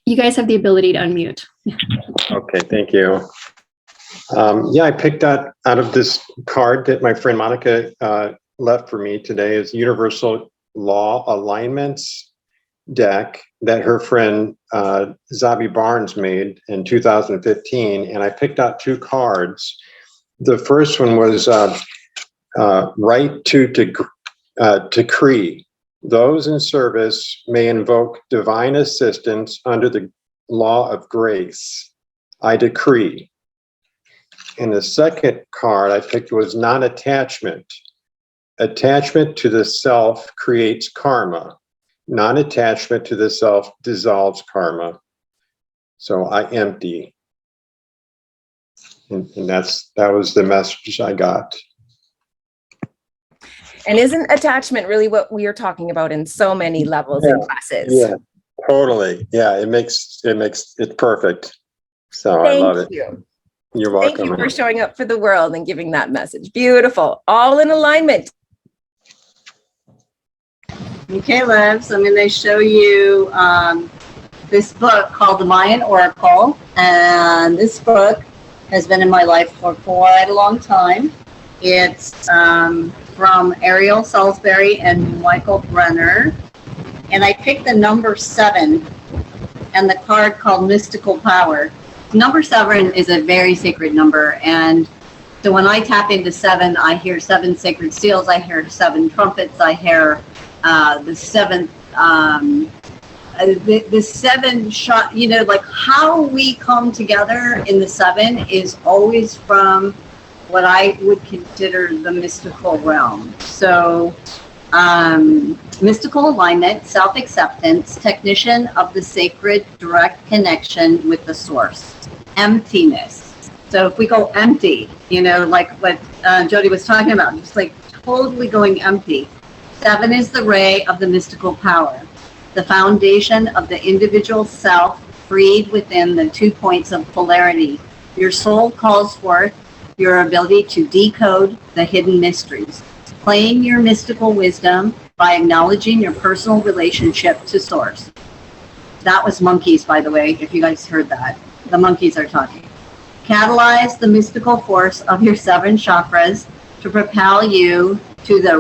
You guys have the ability to unmute. Okay, thank you. Yeah, I picked out of this card that my friend Monica left for me today is Universal Law Alignments deck that her friend Zabi Barnes made in 2015, and I picked out 2 cards. The first one was right to decree. Those in service may invoke divine assistance under the law of grace. I decree. And the second card I picked was non-attachment. Attachment to the self creates karma. Non-attachment to the self dissolves karma. So I empty. And that was the message I got. And isn't attachment really what we are talking about in so many levels and classes? Yeah, totally. Yeah, it makes it perfect. So I love it. You. You're welcome. Thank you for showing up for the world and giving that message. Beautiful. All in alignment. Okay, Liv, so I'm going to show you this book called the Mayan Oracle. And this book has been in my life for quite a long time. It's from Ariel Salisbury and Michael Brenner. And I picked the number 7 and the card called Mystical Power. Number 7 is a very sacred number. And so when I tap into 7, I hear 7 sacred seals. I hear 7 trumpets. I hear the 7th, the 7 shot, you know, like how we come together in the 7 is always from what I would consider the mystical realm. So mystical alignment, self-acceptance, technician of the sacred direct connection with the source, emptiness. So if we go empty, you know, like what Jody was talking about, just like totally going empty. 7 is the ray of the mystical power, the foundation of the individual self, freed within the 2 points of polarity. Your soul calls forth your ability to decode the hidden mysteries, playing your mystical wisdom by acknowledging your personal relationship to source. That was monkeys, by the way, if you guys heard that. The monkeys are talking. Catalyze the mystical force of your 7 chakras to propel you to the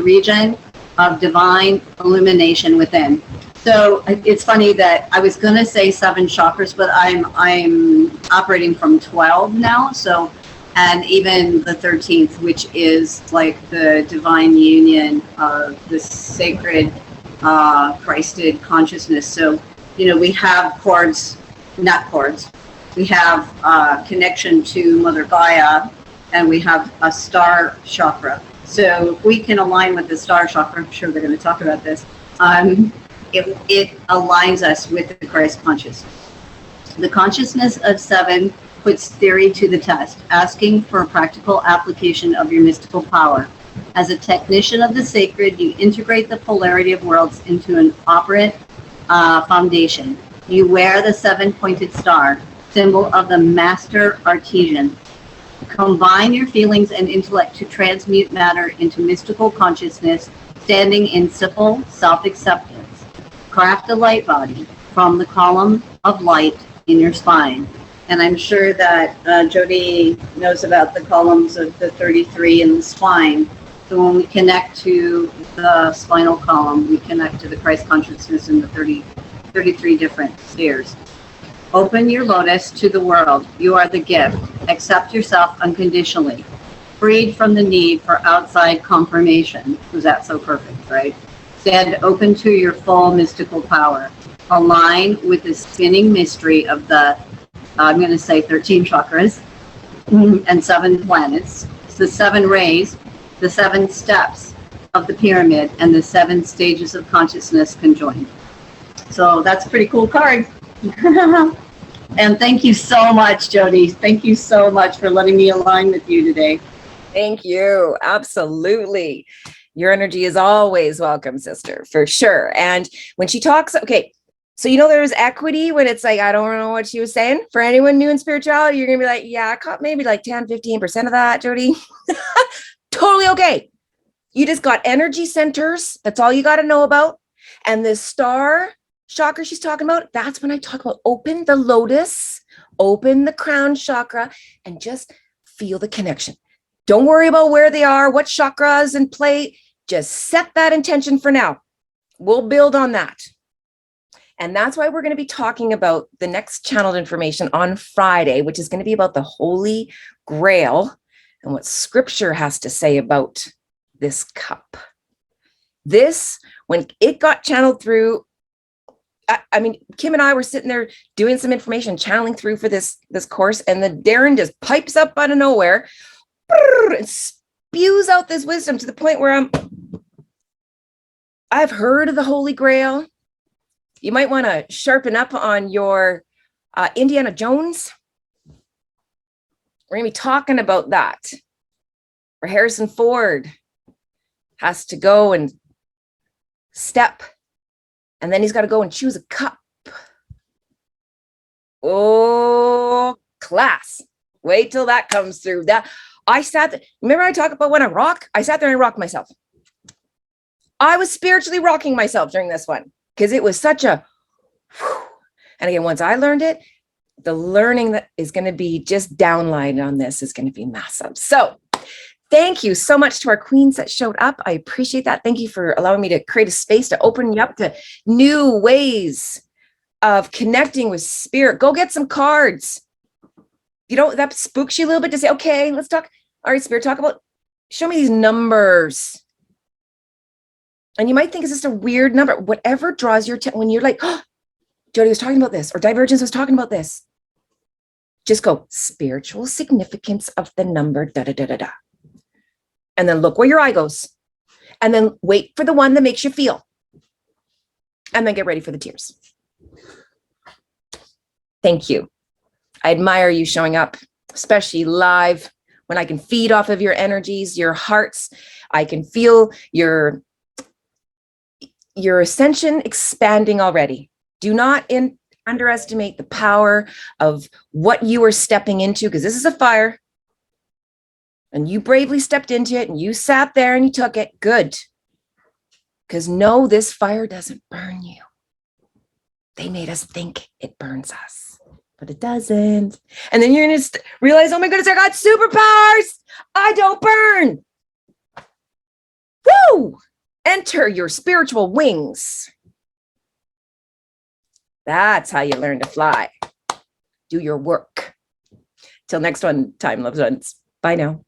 region of divine illumination within. So it's funny that I was going to say 7 chakras, but I'm operating from 12 now. So, and even the 13th, which is like the divine union of the sacred Christed consciousness. So, you know, we have chords, not chords. We have connection to Mother Gaia, and we have a star chakra. So if we can align with the star chakra, I'm sure they're going to talk about this. It aligns us with the Christ consciousness. The consciousness of 7 puts theory to the test, asking for a practical application of your mystical power. As a technician of the sacred, you integrate the polarity of worlds into an operant foundation. You wear the 7-pointed star, symbol of the master artisan. Combine your feelings and intellect to transmute matter into mystical consciousness, standing in simple self-acceptance. Craft a light body from the column of light in your spine. And I'm sure that Jody knows about the columns of the 33 in the spine. So when we connect to the spinal column, we connect to the Christ consciousness in the 33 different spheres. Open your lotus to the world. You are the gift. Accept yourself unconditionally. Freed from the need for outside confirmation. Was that so perfect, right? Stand open to your full mystical power. Align with the spinning mystery of the, I'm going to say 13 chakras and 7 planets. It's the 7 rays, the 7 steps of the pyramid, and the 7 stages of consciousness conjoined. So that's a pretty cool card. And thank you so much, Jody. Thank you so much for letting me align with you today. Thank you. Absolutely. Your energy is always welcome, sister, for sure. And when she talks, okay, so you know there's equity when it's like, I don't know what she was saying. For anyone new in spirituality, you're going to be like, yeah, I caught maybe like 10, 15% of that, Jody. Totally okay. You just got energy centers. That's all you got to know about. And this star chakra she's talking about, that's when I talk about open the lotus, open the crown chakra, and just feel the connection. Don't worry about where they are, what chakras in play. Just set that intention for now. We'll build on that. And that's why we're going to be talking about the next channeled information on Friday, which is going to be about the Holy Grail and what scripture has to say about this cup. This, when it got channeled through, I mean, Kim and I were sitting there doing some information, channeling through for this course, and then Darren just pipes up out of nowhere and spews out this wisdom to the point where I've heard of the Holy Grail. You might want to sharpen up on your Indiana Jones. We're going to be talking about that. Where Harrison Ford has to go and step, and then he's got to go and choose a cup. Oh, class. Wait till that comes through. That I sat there. Remember I talk about when I rock? I sat there and I rocked myself. I was spiritually rocking myself during this one because it was such a whew. And again, once I learned it, the learning that is going to be just downlined on this is going to be massive. So thank you so much to our queens that showed up. I appreciate that. Thank you for allowing me to create a space to open you up to new ways of connecting with spirit. Go get some cards. You know, that spooks you a little bit to say, okay, let's talk. All right, spirit, talk about, show me these numbers. And you might think it's just a weird number. Whatever draws your attention when you're like, oh, Jody was talking about this, or Divergence was talking about this. Just go, spiritual significance of the number, da da da da da. And then look where your eye goes. And then wait for the one that makes you feel. And then get ready for the tears. Thank you. I admire you showing up, especially live, when I can feed off of your energies, your hearts. I can feel your ascension expanding already. Do not underestimate the power of what you are stepping into, because this is a fire. And you bravely stepped into it and you sat there and you took it. Good. Because no, this fire doesn't burn you. They made us think it burns us, but it doesn't. And then you're going to realize, oh my goodness, I got superpowers. I don't burn. Woo! Enter your spiritual wings. That's how you learn to fly. Do your work. Till next one, time, loved ones. Bye now.